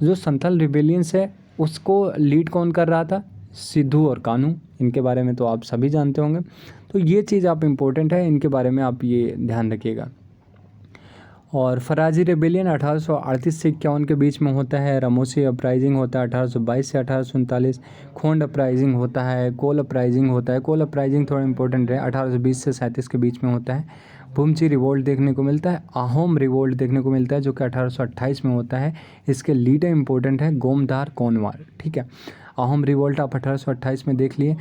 जो संथाल रिबेलियंस है उसको लीड कौन कर रहा था, सिद्धू और कान्हू, इनके बारे में तो आप सभी जानते होंगे। तो ये चीज़ आप इम्पोर्टेंट है, इनके बारे में आप ये ध्यान रखिएगा। और फराजी रेबेलियन 1838 से 51 के बीच में होता है। रमोसी अपराइजिंग होता है 1822 से 1839। खोंड अपराइजिंग होता है। कोल अपराइजिंग होता है। कोल अपराइजिंग थोड़ा इंपॉर्टेंट है, 1820 से 37 के बीच में होता है। भूमची रिवोल्ट देखने को मिलता है। आहोम रिवोल्ट देखने को मिलता है जो कि 1828 में होता है। इसके लीडर इंपॉर्टेंट है गोमदार कोनवार, ठीक है। आहोम रिवोल्ट आप 1828 में देख लिए।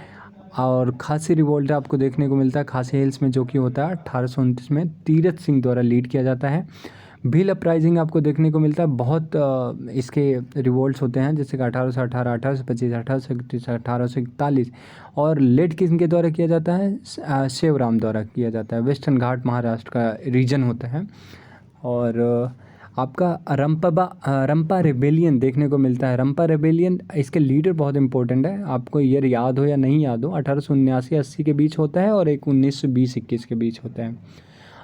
और खासी रिवोल्ट आपको देखने को मिलता है खासी हिल्स में, जो कि होता है 1829 में, तीरथ सिंह द्वारा लीड किया जाता है। भील अपराइजिंग आपको देखने को मिलता है। बहुत इसके रिवोल्ट्स होते हैं, जैसे कि 1818, 1825, 1831, 1841। और लेड किसके द्वारा किया जाता है, शिवराम द्वारा किया जाता है। वेस्टर्न घाट महाराष्ट्र का रीजन होता है। और आपका रंपा रेबेलियन देखने को मिलता है। रंपा रेबेलियन, इसके लीडर बहुत इंपॉर्टेंट है, आपको ईयर याद हो या नहीं याद हो, 1879-80 के बीच होता है और एक 1920-21 के बीच होता है।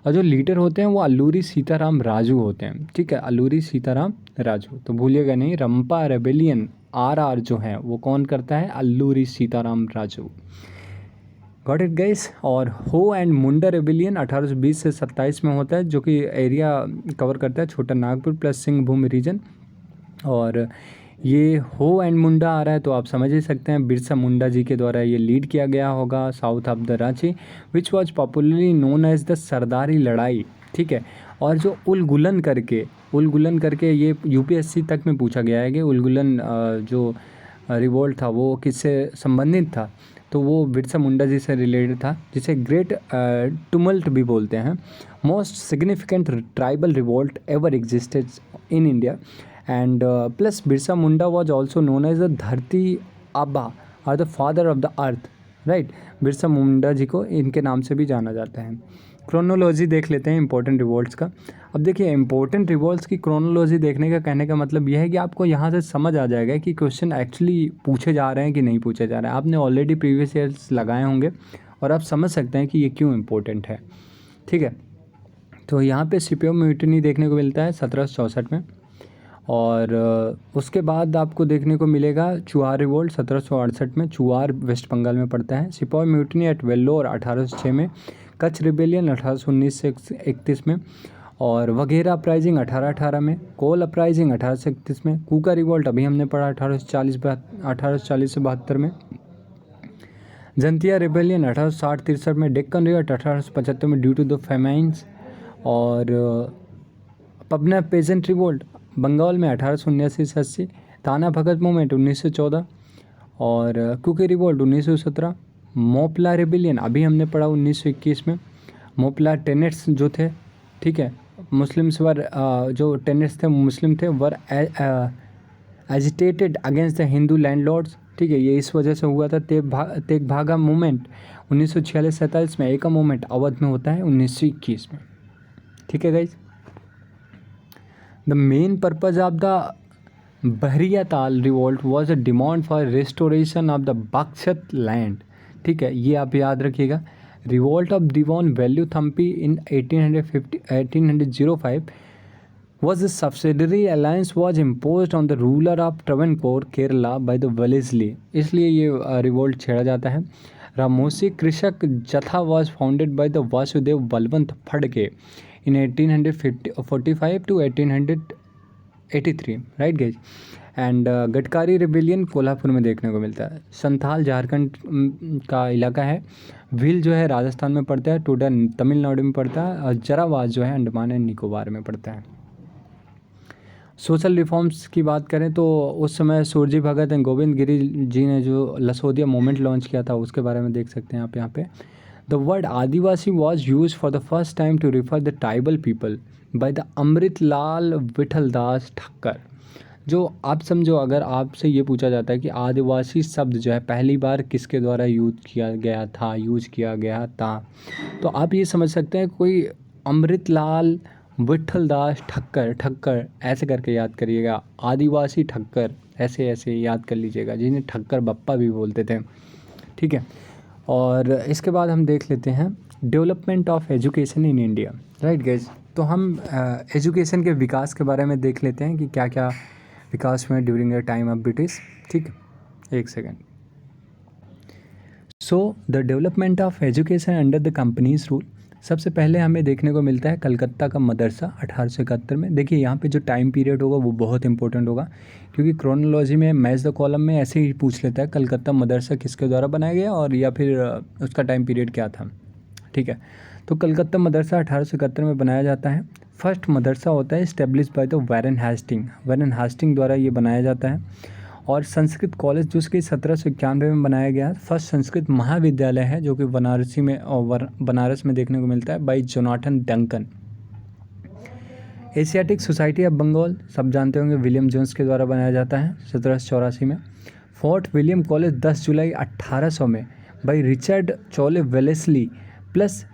और जो लीडर होते हैं वो अल्लूरी सीताराम राजू होते हैं, ठीक है, अल्लूरी सीताराम राजू, तो भूलिएगा नहीं। रंपा रेबेलियन RR जो है वो कौन करता है, Alluri Sitaram Raju. Got it guys. और हो एंड मुंडा रेबेलियन 1820 से 27 में होता है, जो कि एरिया कवर करता है छोटा नागपुर प्लस सिंहभूम रीजन। और ये हो एंड मुंडा आ रहा है तो आप समझ ही सकते हैं बिरसा मुंडा जी के द्वारा ये लीड किया गया होगा south of the Ranchi, which was popularly known as the Sardari Larai. ठीक है, और जो उलगुलन करके ये यूपीएससी तक में पूछा गया है कि उलगुलन जो रिवोल्ट था वो किससे संबंधित था, तो वो बिरसा मुंडा जी से रिलेटेड था, जिसे ग्रेट टुमल्ट भी बोलते हैं। Most significant tribal revolt ever existed in India and plus Birsa Munda was also known as the Dharti Aba और the father of the earth, right. Birsa Munda ji को इनके नाम से भी जाना जाता है। क्रोनोलॉजी देख लेते हैं इंपॉर्टेंट रिवोल्ट्स का। अब देखिए इंपॉर्टेंट रिवोल्ट्स की क्रोनोलॉजी देखने का कहने का मतलब यह है कि आपको यहाँ से समझ आ जाएगा कि क्वेश्चन एक्चुअली पूछे जा रहे हैं कि नहीं पूछे जा रहे हैं। आपने ऑलरेडी प्रीवियस ईयर्स लगाए होंगे और आप समझ सकते हैं कि ये क्यों इम्पोर्टेंट है। ठीक है, तो यहाँ पे सिपाही म्यूटिनी देखने को मिलता है 1764 में, और उसके बाद आपको देखने को मिलेगा चुआर रिवोल्ट 1768 में। चुआर वेस्ट बंगाल में पड़ता है। सिपाही म्यूटिनी एट वेल्लोर 1806 में। कच्छ रिबेलियन 1819 से 31 में, और वगैरह अपराइजिंग 1818 में। कोल अपराइजिंग 1831 में। कूका रिवोल्ट अभी हमने पढ़ा 1840 से 72 में। जंतिया रिबेलियन 1860-63 में। डेक्कन रिवोल्ट 1875 में ड्यू टू द फेमाइन्स। और पबना पेजेंट रिवोल्ट बंगाल में 1879 से 80। ताना भगत मूवमेंट 1914, और कुकी रिवोल्ट 1917। मोपला रिबिलियन अभी हमने पढ़ा 1921 में। मोपला टेनेट्स जो थे, ठीक है, मुस्लिम्स वर जो टेनेट्स थे मुस्लिम थे, were agitated against the Hindu landlords. ठीक है, ये इस वजह से हुआ था। तेग भागा मूवमेंट 1946-47 में। एका मूवमेंट अवध में होता है 1921 में। ठीक है guys, the main purpose of the Bahariya Tal revolt was a demand for restoration of the Bakasht land. ठीक है, ये आप याद रखिएगा। Revolt of Diwan Velu Thampi in 1805 was a subsidiary alliance was imposed on the ruler of Travancore, Kerala by the Wellesley। इसलिए ये revolt छेड़ा जाता है। रामोसी कृषक जथा was founded by the Vasudev Balwant Phadke in 1845 to 1883, right guys. And Gadkari rebellion Kolhapur में देखने को मिलता है। संथाल झारखंड का इलाका है। भील जो है राजस्थान में पड़ता है। टोडा तमिलनाडु में पड़ता है। और जरावाज जो है अंडमान एंड निकोबार में पड़ता है। सोशल रिफॉर्म्स की बात करें तो उस समय सुरजी भगत एंड गोविंद गिरी जी ने जो लसोदिया मूवमेंट लॉन्च किया था उसके बारे में देख सकते हैं आप यहाँ पे। The word adivasi was use for the first time to refer the tribal people by the Amritlal Vithaldas Thakkar. जो आप समझो, अगर आपसे ये पूछा जाता है कि आदिवासी शब्द जो है पहली बार किसके द्वारा यूज किया गया था, तो आप ये समझ सकते हैं कोई अमृतलाल विठलदास ठक्कर ऐसे करके याद करिएगा। आदिवासी ठक्कर ऐसे ऐसे याद कर लीजिएगा, जिन्हें ठक्कर बप्पा भी बोलते थे। ठीक है, और इसके बाद हम देख लेते हैं development of education in India, right guys. तो हम एजुकेशन के विकास के बारे में देख लेते हैं कि क्या क्या विकास हुए during the time of British. ठीक, एक second. So the development of education under the companies rule. सबसे पहले हमें देखने को मिलता है कलकत्ता का मदरसा 1871 में। देखिए यहाँ पे जो टाइम पीरियड होगा वो बहुत इंपॉर्टेंट होगा, क्योंकि क्रोनोलॉजी में मैच द कॉलम में ऐसे ही पूछ लेता है कलकत्ता मदरसा किसके द्वारा बनाया गया और या फिर उसका टाइम पीरियड क्या था। ठीक है, तो कलकत्ता मदरसा 1871 में बनाया जाता है। फर्स्ट मदरसा होता है establish by the Warren Hastings द्वारा ये बनाया जाता है। और संस्कृत कॉलेज जो कि 1791 में बनाया गया। फर्स्ट संस्कृत महाविद्यालय है जो कि बनारस में देखने को मिलता है by Jonathan Duncan. Asiatic Society of Bengal सब जानते होंगे, विलियम जोन्स के द्वारा बनाया जाता है 1784 में। फोर्ट विलियम कॉलेज 10 जुलाई 1800 में by Richard Colley Wellesley. Plus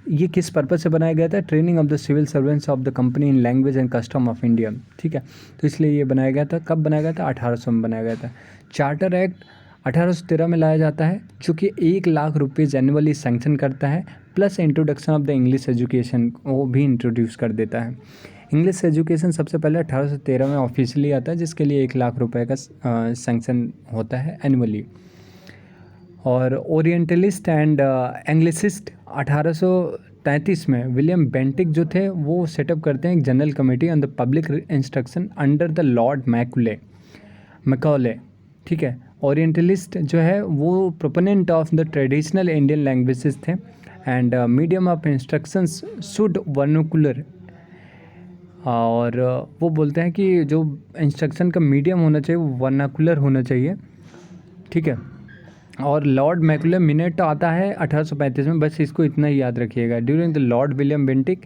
ये किस पर्पज से बनाया गया था? Training of the civil servants of the company in language and custom of India. ठीक है, तो इसलिए ये बनाया गया था। कब बनाया गया था? 1800 में बनाया गया था। चार्टर एक्ट 1813 में लाया जाता है, जो कि 1 लाख रुपीज़ एनुअली सैंक्शन करता है। Plus introduction of the English education वो भी इंट्रोड्यूस कर देता है। इंग्लिश एजुकेशन सबसे पहले 1813 में ऑफिशियली आता है, जिसके लिए 1 लाख रुपए का सैंक्शन होता है एनुअली। और ओरिएंटलिस्ट एंड एंग्लिसिस्ट 1833 में विलियम बेंटिक जो थे वो सेटअप करते हैं एक general committee on the public instruction under the Lord Macaulay. Macaulay, ठीक है। ओरिएंटलिस्ट जो है वो proponent of the traditional Indian languages थे and medium of instructions should vernacular, और वो बोलते हैं कि जो इंस्ट्रक्शन का मीडियम होना चाहिए वो वर्नाकुलर होना चाहिए, ठीक है। और लॉर्ड मैकुलम मिनट आता है 1835 में, बस इसको इतना ही याद रखिएगा। During the Lord William Bentinck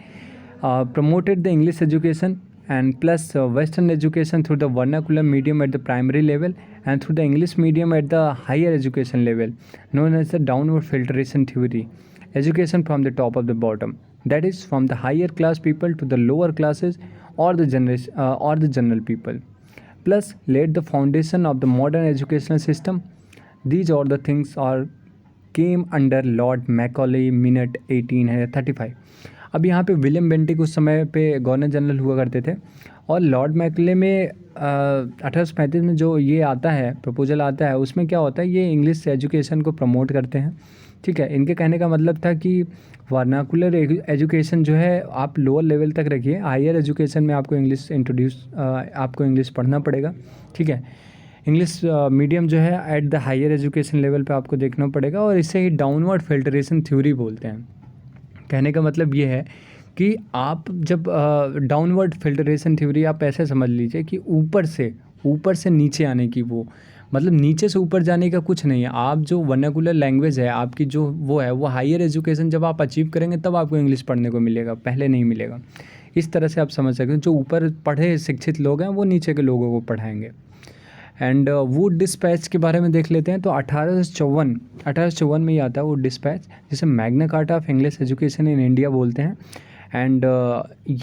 promoted the English education and plus Western education through the vernacular medium at the primary level and through the English medium at the higher education level, known as the downward filtration theory. Education from the top of the bottom, that is from the higher class people to the lower classes or the general people, plus laid the foundation of the modern educational system. These all the things are came under Lord Macaulay Minute 1835. अब यहाँ पे William Bentinck उस समय पे governor general हुआ करते थे, और लॉर्ड मैकले में 1835 में जो ये आता है प्रपोजल आता है, उसमें क्या होता है, ये इंग्लिश एजुकेशन को प्रमोट करते हैं, ठीक है। इनके कहने का मतलब था कि वर्नाकुलर एजुकेशन जो है आप लोअर लेवल तक रखिए, हायर एजुकेशन में आपको आपको इंग्लिश पढ़ना पड़ेगा, ठीक है। इंग्लिश मीडियम जो है at the higher education level पे आपको देखना पड़ेगा, और इसे ही डाउनवर्ड फिल्ट्रेशन थ्योरी बोलते हैं। कहने का मतलब ये है कि आप जब डाउनवर्ड फिल्ट्रेशन थ्योरी आप ऐसे समझ लीजिए कि ऊपर से नीचे आने की, वो मतलब नीचे से ऊपर जाने का कुछ नहीं है। आप जो वर्नाकुलर लैंग्वेज है आपकी जो वो है, वो हायर एजुकेशन जब आप अचीव करेंगे तब आपको इंग्लिश पढ़ने को मिलेगा, पहले नहीं मिलेगा। इस तरह से आप समझ सकते हैं, जो ऊपर पढ़े शिक्षित लोग हैं वो नीचे के लोगों को पढ़ाएंगे। एंड वुड डिस्पैच के बारे में देख लेते हैं, तो 1854 में ही आता है वुड डिस्पैच, जिसे Magna Carta of English education in India बोलते हैं। एंड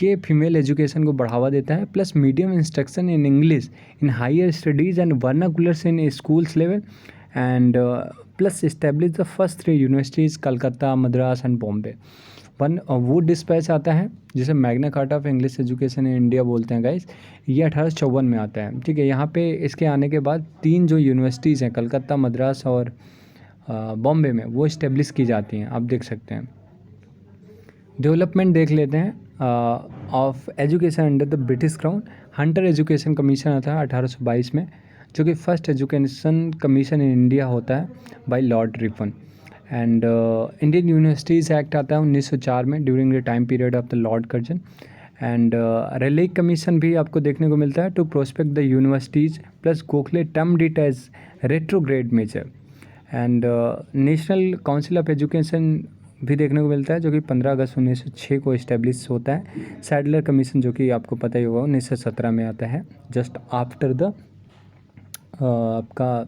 ये फीमेल एजुकेशन को बढ़ावा देता है, plus medium instruction in English in higher studies and vernaculars in schools level, and plus establish the first 3 universities Calcutta, Madras and Bombay. Wood dispatch आता है जिसे Magna Carta of English education in India बोलते हैं guys, ये 1854 में आता है, ठीक है। यहाँ पे इसके आने के बाद 3 जो यूनिवर्सिटीज़ हैं कलकत्ता, मद्रास और बॉम्बे में, वो इस्टेब्लिश की जाती हैं, आप देख सकते हैं। डेवलपमेंट देख लेते हैं of education under the British crown. Hunter Education Commission आता है 1822 में, जो कि first education commission in India होता है by Lord Ripon. And Indian Universities Act आता है 1904 में, during the time period of the Lord Curzon. And Raleigh Commission भी आपको देखने को मिलता है to prospect the universities, plus Gokhale termed it as retrograde measure. And National Council of education भी देखने को मिलता है, जो कि 15 अगस्त 1906 को इस्टेब्लिश होता है। सैडलर कमीशन, जो कि आपको पता ही होगा, 1917 में आता है, जस्ट आफ्टर द आपका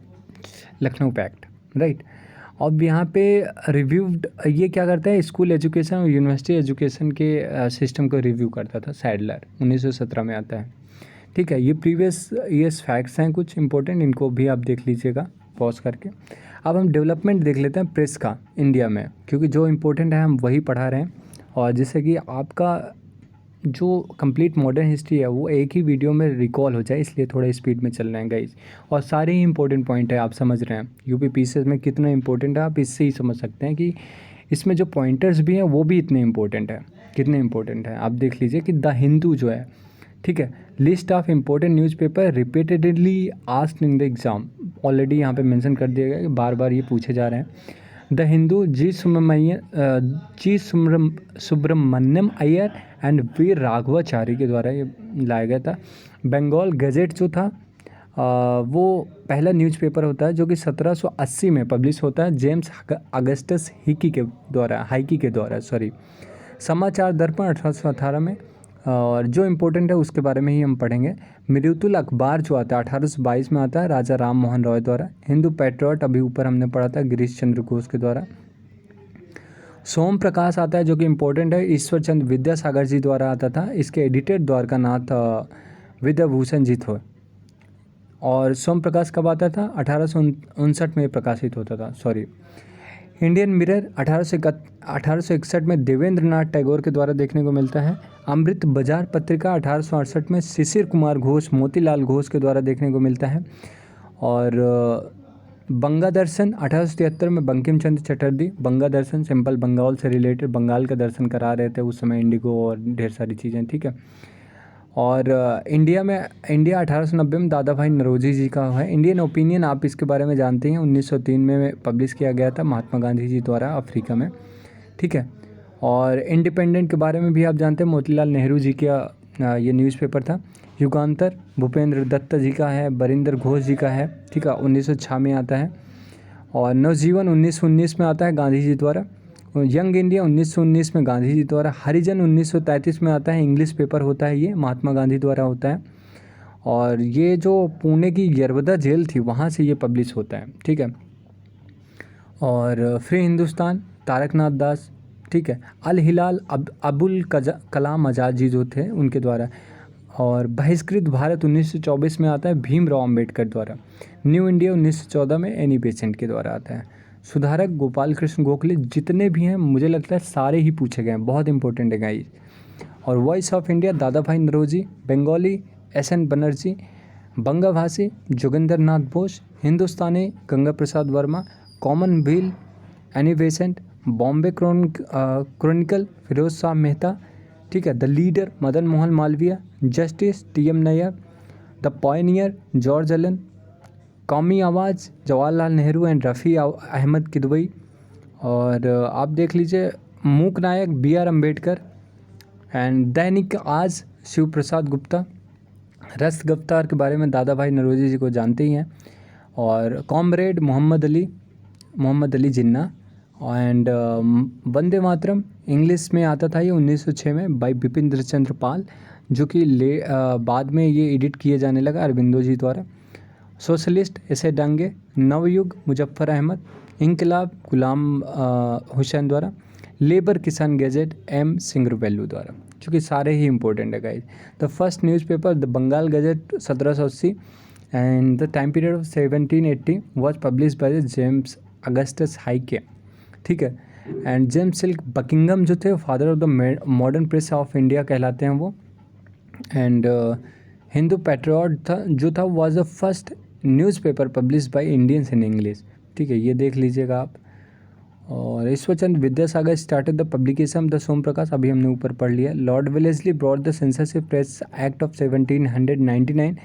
लखनऊ पैक्ट, राइट। अब यहाँ पे रिव्यूड ये क्या करता है, स्कूल एजुकेशन और यूनिवर्सिटी एजुकेशन के सिस्टम को रिव्यू करता था। सैडलर 1917 में आता है, ठीक है। ये प्रीवियस ईयर्स फैक्ट्स हैं कुछ इंपॉर्टेंट, इनको भी आप देख लीजिएगा पॉज करके। अब हम डेवलपमेंट देख लेते हैं प्रेस का इंडिया में, क्योंकि जो इम्पोर्टेंट है हम वही पढ़ा रहे हैं, और जिससे कि आपका जो कंप्लीट मॉडर्न हिस्ट्री है वो एक ही वीडियो में रिकॉल हो जाए, इसलिए थोड़ा स्पीड में चल रहे हैं गाइज। और सारे ही इंपॉर्टेंट पॉइंट है, आप समझ रहे हैं यूपी पीसीएस में कितना इंपॉर्टेंट है, आप इससे ही समझ सकते हैं कि इसमें जो पॉइंटर्स भी हैं वो भी इतने इंपॉर्टेंट है, कितने इंपॉर्टेंट है। आप देख लीजिए कि द हिंदू जो है, ठीक है, list of important newspaper repeatedly asked in the exam, already यहाँ पे मेंशन कर दिया गया कि बार बार ये पूछे जा रहे हैं। The Hindu, G Subramania Iyer and Veera Raghavachari के द्वारा ये लाया गया था। बंगाल गजेट जो था वो पहला न्यूज़पेपर होता है जो कि 1780 में पब्लिश होता है, जेम्स अगस्टस हाइकी के द्वारा समाचार दर्पण 1818 में, और जो इम्पोर्टेंट है उसके बारे में ही हम पढ़ेंगे। मृत्युल अखबार जो आता है 1822 में आता है, राजा राम मोहन रॉय द्वारा। हिंदू पैट्रियट अभी ऊपर हमने पढ़ा था, गिरीश चंद्र घोष के द्वारा। सोम प्रकाश आता है जो कि इम्पोर्टेंट है, ईश्वर चंद्र विद्यासागर जी द्वारा आता था, इसके एडिटर द्वारकानाथ विद्याभूषण जी थे। और सोम प्रकाश कब आता था, 1859 में प्रकाशित होता था, इंडियन मिरर 1861 में देवेंद्र नाथ टैगोर के द्वारा देखने को मिलता है। अमृत बाजार पत्रिका 1868 में शिशिर कुमार घोष, मोतीलाल घोष के द्वारा देखने को मिलता है। और बंगा दर्शन 1873 में बंकिम चंद्र चटर्जी, बंगा दर्शन सिंपल बंगाल से रिलेटेड, बंगाल का दर्शन करा रहे थे उस समय, इंडिगो और ढेर सारी चीज़ें, ठीक है। और इंडिया 1890 में दादा भाई नौरोजी जी का है। इंडियन ओपिनियन आप इसके बारे में जानते हैं, 1903 में पब्लिश किया गया था महात्मा गांधी जी द्वारा अफ्रीका में, ठीक है। और इंडिपेंडेंट के बारे में भी आप जानते हैं, मोतीलाल नेहरू जी का ये न्यूज़पेपर था। युगांतर भूपेंद्र दत्त जी का है, बरिंदर घोष जी का है, ठीक है, 1906 में आता है। और नवजीवन 1919 में आता है गांधी जी द्वारा। यंग इंडिया 1919 में गांधी जी द्वारा। हरिजन 1933 में आता है, इंग्लिश पेपर होता है, ये महात्मा गांधी द्वारा होता है। और ये जो पुणे की यरवदा जेल थी वहाँ से ये पब्लिश होता है, ठीक है। और फ्री हिंदुस्तान तारकनाथ दास, ठीक है। अल हिलाल अबुल कलाम आज़ाद जी जो थे उनके द्वारा। और बहिष्कृत भारत 1924 में आता है भीमराव अंबेडकर द्वारा। न्यू इंडिया 1914 में एनी बेसेंट के द्वारा आता है। सुधारक गोपाल कृष्ण गोखले। जितने भी हैं मुझे लगता है सारे ही पूछे गए हैं, बहुत इंपॉर्टेंट है गाइस। और voice of India Dadabhai Naoroji. Bengali S N. Banerjee. Bangabhashi Jogindra Nath Bose. Hindustani Ganga Prasad Verma. Commonwealth Annie Besant. Bombay chronicle Firoz Shah Mehta, ठीक है। The leader Madan Mohan Malviya. Justice T M. Nair. The pioneer George Allen. Qaumi Awaz Jawaharlal Nehru and Rafi Ahmed Kidwai. और आप देख लीजिए मूक नायक बी.आर. अम्बेडकर। एंड दैनिक आज शिव प्रसाद गुप्ता। रस गिरफ्तार के बारे में दादा भाई नौरोजी जी को जानते ही हैं। और comrade Mohammad Ali Jinnah. And Vande Mataram English में आता था ये 1906 में बाई बिपिन चंद्र पाल, जो कि बाद में ये एडिट किए जाने लगा अरबिंदो जी द्वारा। सोशलिस्ट ऐसे डांगे। नवयुग मुजफ्फर अहमद। इनकलाब गुलाम हुसैन द्वारा। लेबर किसान गैजेट एम सिंगरवेलू द्वारा, जो कि सारे ही इंपॉर्टेंट है guys. The first newspaper the Bengal gazette 1780 and the time period of 1780 was publish by James Augustus Hicky, ठीक है। एंड जेम्स सिल्क बकिंगम जो थे father of the modern press of India कहलाते हैं वो। एंड हिंदू पैट्रियट जो था was the first newspaper publish by Indians in English, ठीक है, ये देख लीजिएगा आप। और Ishwarchandra Vidyasagar started the publication the सोम प्रकाश, अभी हमने ऊपर पढ़ लिया। Lord Wellesley brought the censorship press act of 1799,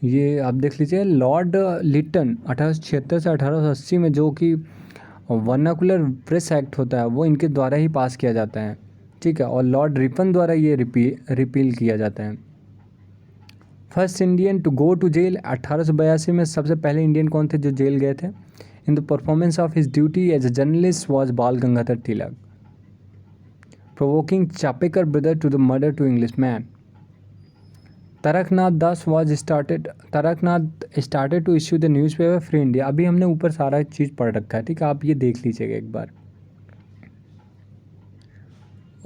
ये आप देख लीजिए। लॉर्ड लिटन 1876 से 1880 में जो कि वर्नाकुलर प्रेस एक्ट होता है वो इनके द्वारा ही पास किया जाता है, ठीक है। और लॉर्ड रिपन द्वारा ये रिपील किया जाता है। First Indian to go to jail 1882 में सबसे पहले इंडियन कौन थे जो जेल गए थे? In the performance of his duty as a journalist was Bal Gangadhar Tilak. Provoking Chapekar brother to the murder to English man. Taraknath started to issue the newspaper free India. अभी हमने ऊपर सारा चीज़ पढ़ रखा है, ठीक है, आप ये देख लीजिएगा एक बार।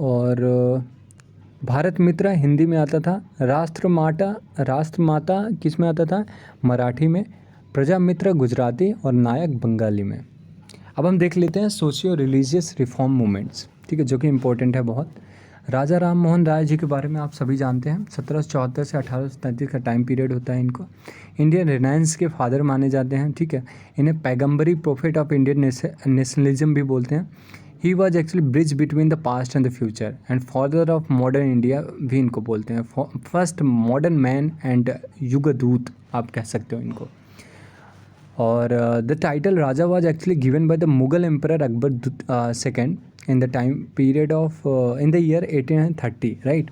और भारत मित्र हिंदी में आता था। राष्ट्रमाता किस में आता था? मराठी में। प्रजामित्र गुजराती और नायक बंगाली में। अब हम देख लेते हैं सोशियो रिलीजियस रिफॉर्म मूवमेंट्स, ठीक है, जो कि इम्पोर्टेंट है बहुत। राजा राम मोहन राय जी के बारे में आप सभी जानते हैं। 1774 से 1833 का टाइम पीरियड होता है इनको। इंडियन रिनाइंस के फादर माने जाते हैं, ठीक है। इन्हें पैगम्बरी प्रोफेट ऑफ इंडियन नेशनलिज्म भी बोलते हैं। ही was actually bridge between the past and the future and father of modern India भी इनको बोलते हैं। फर्स्ट मॉडर्न मैन एंड युगदूत आप कह सकते हो इनको। और the title Raja was actually given by the Mughal emperor Akbar second in the time period of in the year 1830, right,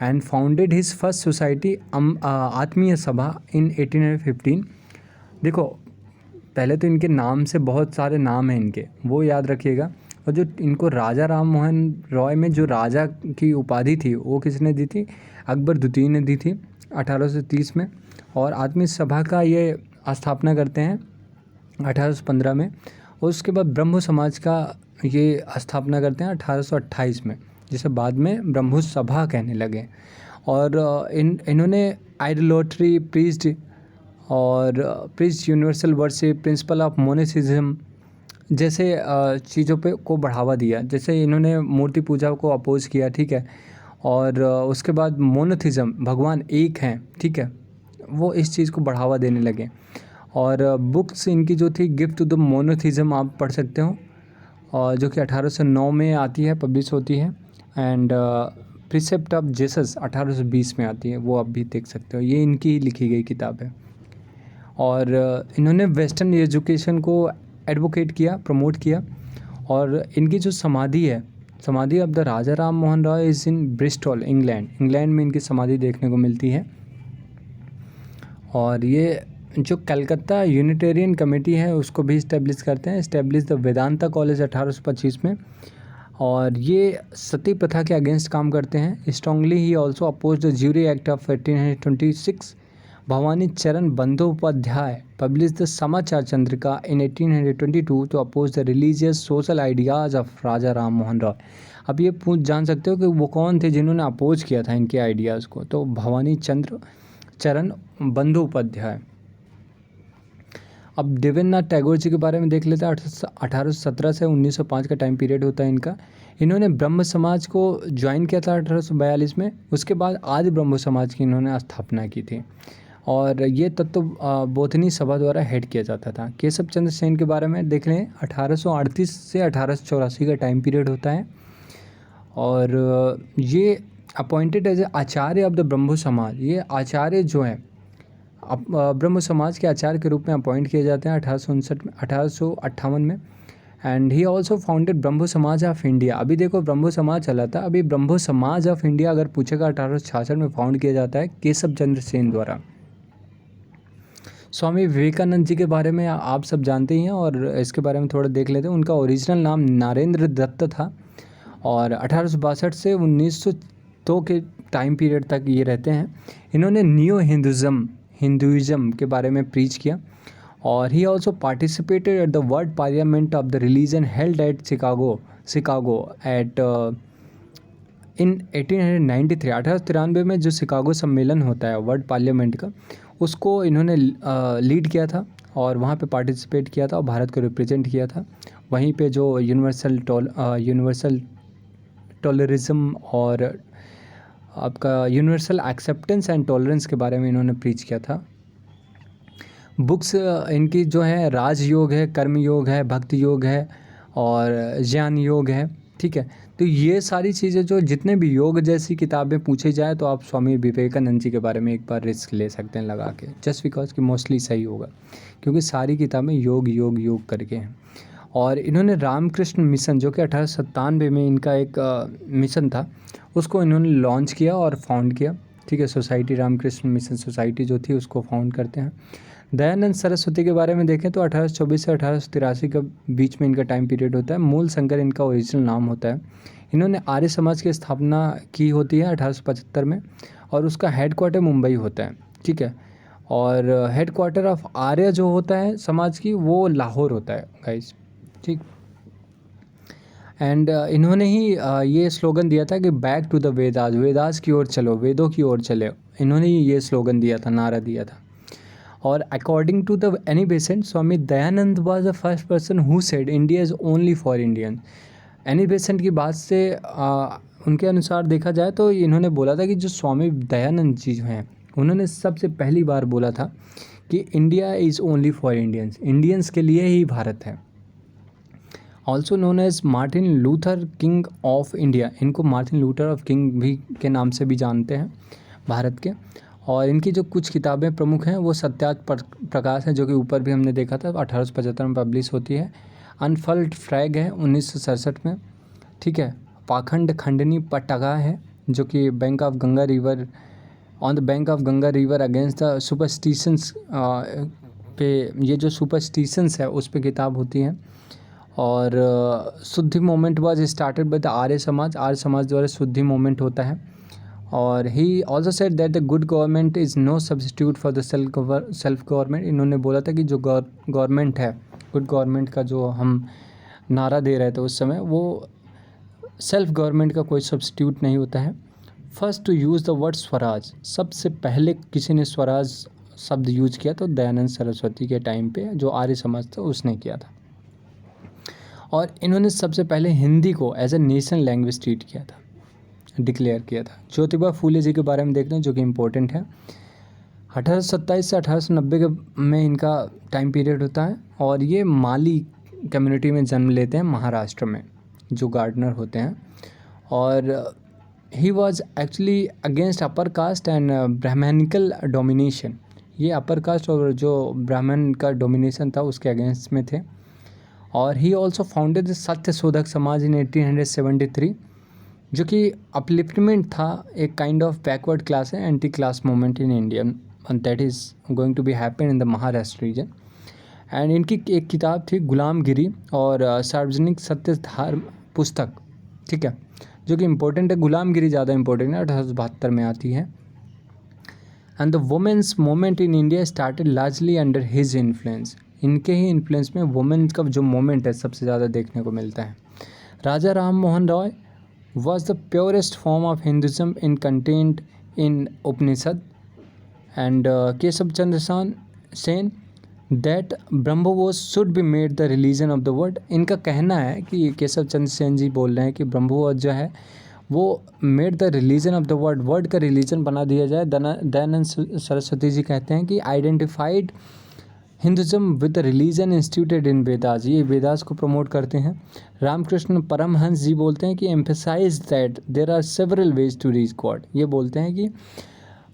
and founded his first society आत्मीय सभा in 1815। देखो पहले तो इनके नाम से बहुत सारे नाम हैं इनके, वो याद रखिएगा। और जो इनको राजा राम मोहन रॉय में जो राजा की उपाधि थी वो किसने दी थी? अकबर द्वितीय ने दी थी 1830 में। और आत्मीय सभा का ये स्थापना करते हैं 1815 में। और उसके बाद ब्रह्मो समाज का ये स्थापना करते हैं 1828 में, जिसे बाद में ब्रह्मो सभा कहने लगे। और इन्होंने idolatry priest universal worship, principle of monism जैसे चीज़ों पे को बढ़ावा दिया। जैसे इन्होंने मूर्ति पूजा को अपोज किया, ठीक है। और उसके बाद मोनोथिज्म, भगवान एक हैं, ठीक है, वो इस चीज़ को बढ़ावा देने लगे। और बुक्स इनकी जो थी गिफ्ट टू द मोनोथिज्म आप पढ़ सकते हो, और जो कि 1809 में आती है, पब्लिश होती है। एंड प्रिसेप्ट ऑफ जेसस 1820 में आती है, वो आप भी देख सकते हो, ये इनकी ही लिखी गई किताब है। और इन्होंने वेस्टर्न एजुकेशन को एडवोकेट किया, प्रमोट किया। और इनकी जो समाधि है, समाधि of the Raja Ram Mohan Roy is in Bristol, England में इनकी समाधि देखने को मिलती है। और ये जो कलकत्ता यूनिटेरियन कमेटी है उसको भी इस्टेब्लिश करते हैं, इस्टेब्लिश द वेदांता कॉलेज 1825 में। और ये सती प्रथा के अगेंस्ट काम करते हैं। Strongly he also oppose the jury act of 1826। Bhavani Charan Bandopadhyay publish the Samachar Chandrika in 1822 to oppose the religious social ideas of Raja Ram Mohan Roy. अब ये जान सकते हो कि वो कौन थे जिन्होंने अपोज किया था इनके आइडियाज़ को, तो भवानी चरण बंदोपाध्याय। अब देवेंद्रनाथ टैगोर जी के बारे में देख लेते हैं। 1817 से 1905 का टाइम पीरियड होता है इनका। इन्होंने ब्रह्म समाज को ज्वाइन किया था 1842 में। उसके बाद आदि ब्रह्म समाज की इन्होंने स्थापना की थी और ये तत्व बोधनी सभा द्वारा हेड किया जाता था। केशव चंद्र सेन के बारे में देख लें, 1838 से 1884 का टाइम पीरियड होता है। और ये appointed as Acharya of the Brahmo Samaj. ये आचार्य जो हैं ब्रह्म समाज के आचार्य के रूप में अपॉइंट किए जाते हैं 1858 में। एंड ही ऑल्सो फाउंडेड ब्रह्म समाज ऑफ इंडिया। अभी देखो ब्रह्म समाज चला था, अभी ब्रह्म समाज ऑफ इंडिया अगर पूछेगा 1866 में फाउंड किया जाता है केशव चंद्र सेन द्वारा। स्वामी विवेकानंद जी के बारे में आप सब जानते ही हैं और इसके बारे में थोड़ा देख लेते हैं। उनका ओरिजिनल नाम नरेंद्र दत्त था और 1862 से 1902 के टाइम पीरियड तक ये रहते हैं। इन्होंने न्यू हिंदुइज़म के बारे में प्रीच किया। और he also participated at the world parliament of the religion held at Chicago at in 1893। 1893 में जो शिकागो सम्मेलन होता है वर्ल्ड पार्लियामेंट का, उसको इन्होंने लीड किया था और वहाँ पे पार्टिसिपेट किया था और भारत को रिप्रेजेंट किया था। वहीं पे जो यूनिवर्सल टॉलरिज्म और आपका यूनिवर्सल एक्सेप्टेंस एंड टॉलरेंस के बारे में इन्होंने प्रीच किया था। बुक्स इनकी जो है राजयोग है, कर्म योग है, भक्ति योग है और ज्ञान योग है, ठीक है। तो ये सारी चीज़ें जो जितने भी योग जैसी किताबें पूछी जाए तो आप स्वामी विवेकानंद जी के बारे में एक बार रिस्क ले सकते हैं लगा के, जस्ट बिकॉज कि मोस्टली सही होगा क्योंकि सारी किताबें योग योग योग करके हैं। और इन्होंने रामकृष्ण मिशन जो कि 1897 में इनका एक मिशन था, उसको इन्होंने लॉन्च किया और फाउंड किया, ठीक है। सोसाइटी रामकृष्ण मिशन सोसाइटी जो थी उसको फाउंड करते हैं। दयानंद सरस्वती के बारे में देखें तो 1824 से 1883 के बीच में इनका टाइम पीरियड होता है। मूल शंकर इनका ओरिजिनल नाम होता है। इन्होंने आर्य समाज की स्थापना की होती है 1875 में और उसका हेडक्वार्टर मुंबई होता है, ठीक है। और हेडक्वार्टर ऑफ आर्य जो होता है समाज की वो लाहौर होता है गाइस, ठीक। एंड इन्होंने ही ये स्लोगन दिया था कि बैक टू द वेदास की ओर चलो, वेदों की ओर चले। इन्होंने ही ये स्लोगन दिया था, नारा दिया था। और according to the Annie Besant, Swami Dayanand was the first person who said India is only for Indian. Annie Besant की बात से उनके अनुसार देखा जाए तो इन्होंने बोला था कि जो स्वामी दयानंद जी जो हैं उन्होंने सबसे पहली बार बोला था कि India is only for Indians, Indians के लिए ही भारत है। Also known as Martin Luther King of India, इनको मार्टिन लूथर ऑफ किंग भी के नाम से भी जानते हैं भारत के। और इनकी जो कुछ किताबें प्रमुख हैं वो सत्यार्थ प्रकाश है जो कि ऊपर भी हमने देखा था, 1875 में पब्लिश होती है। अनफल्ड फ्रैग है 1967 में, ठीक है। पाखंड खंडनी पटगा है जो कि bank of Ganga river on the bank of Ganga river against the superstitions पे, ये जो सुपरस्टिशंस है उस पे किताब होती है। और Shuddhi movement was started by the Arya Samaj द्वारा शुद्धि मूवमेंट होता है। और he also said that the good government is no substitute for the self government. इन्होंने बोला था कि जो गवर्नमेंट है, गुड गवर्नमेंट का जो हम नारा दे रहे थे उस समय, वो सेल्फ गवर्नमेंट का कोई सब्सिट्यूट नहीं होता है। First to use the word swaraj, सबसे पहले किसी ने स्वराज शब्द यूज किया तो दयानंद सरस्वती के टाइम पे जो आर्य समाज था उसने किया था। और इन्होंने सबसे पहले हिंदी को as a national language treat किया था, डिक्लेयर किया था। ज्योतिबा फूले जी के बारे में देखते हैं जो कि इम्पोर्टेंट है। 1827 से 1890 में इनका टाइम पीरियड होता है और ये माली कम्युनिटी में जन्म लेते हैं महाराष्ट्र में, जो गार्डनर होते हैं। और he was actually against upper caste and Brahmanical domination. ये अपर कास्ट और जो ब्राह्मण का डोमिनेशन था उसके अगेंस्ट में थे। और ही ऑल्सो फाउंडेड द सत्य शोधक समाज इन 1873, जो कि अपलिफ्टमेंट था, एक काइंड ऑफ बैकवर्ड क्लास है, anti class movement in India, that is going to be happen in the Maharashtra region. एंड इनकी एक किताब थी गुलामगिरी और सार्वजनिक सत्य धर्म पुस्तक, ठीक है, जो कि इम्पोर्टेंट है। गुलामगिरी ज़्यादा इंपॉर्टेंट है, 1872 में आती है। And the women's movement in India started largely under his influence. इनके ही इन्फ्लुएंस में वुमेन का जो मूवमेंट है सबसे ज़्यादा देखने को मिलता है। राजा Ram Mohan Roy was the purest form of Hinduism in contained in Upanishad, and Keshav Chandra Sen that Brahmavos should be made the religion of the world। इनका कहना है कि केशव चंद्र सेन जी बोल रहे हैं कि ब्रह्मवोस जो है वो made the religion of the world, world का रिलीजन बना दिया जाए। दयानंद सरस्वती जी कहते हैं कि identified Hinduism with the religion instituted इन वेदास, ये वेदास को प्रमोट करते हैं। रामकृष्ण परमहंस जी बोलते हैं कि emphasize that there are several ways to reach God. ये बोलते हैं कि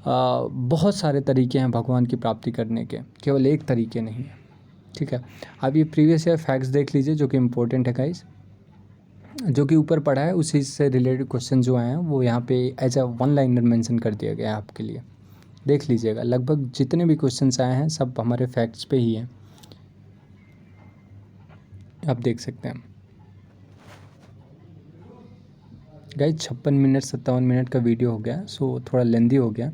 बहुत सारे तरीके हैं भगवान की प्राप्ति करने के, केवल एक तरीके नहीं है, ठीक है। अब ये प्रीवियस ईयर फैक्ट्स देख लीजिए जो कि इम्पोर्टेंट है गाइस, जो कि ऊपर पढ़ा है उसी से रिलेटेड क्वेश्चन जो आए हैं वो यहाँ पे as a one liner mention कर दिया गया है आपके लिए, देख लीजिएगा। लगभग जितने भी क्वेश्चंस आए हैं सब हमारे फैक्ट्स पे ही हैं, आप देख सकते हैं गाइस। 56 मिनट 57 मिनट का वीडियो हो गया, सो थोड़ा लेंदी हो गया।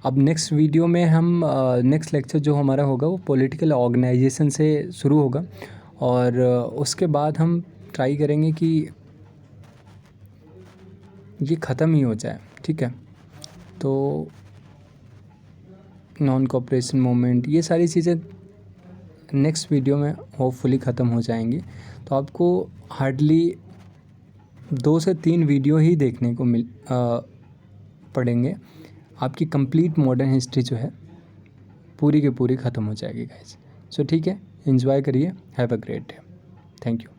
अब नेक्स्ट वीडियो में हम नेक्स्ट लेक्चर जो हमारा होगा वो पॉलिटिकल ऑर्गेनाइजेशन से शुरू होगा, और उसके बाद हम ट्राई करेंगे कि ये ख़त्म ही हो जाए, ठीक है। तो नॉन कोऑपरेशन मूवमेंट, ये सारी चीज़ें नेक्स्ट वीडियो में होपफुली ख़त्म हो जाएंगी। तो आपको हार्डली 2 से 3 वीडियो ही देखने को पड़ेंगे, आपकी कंप्लीट मॉडर्न हिस्ट्री जो है पूरी की पूरी ख़त्म हो जाएगी गाइस। सो ठीक है, एंजॉय करिए, have a great day, thank you.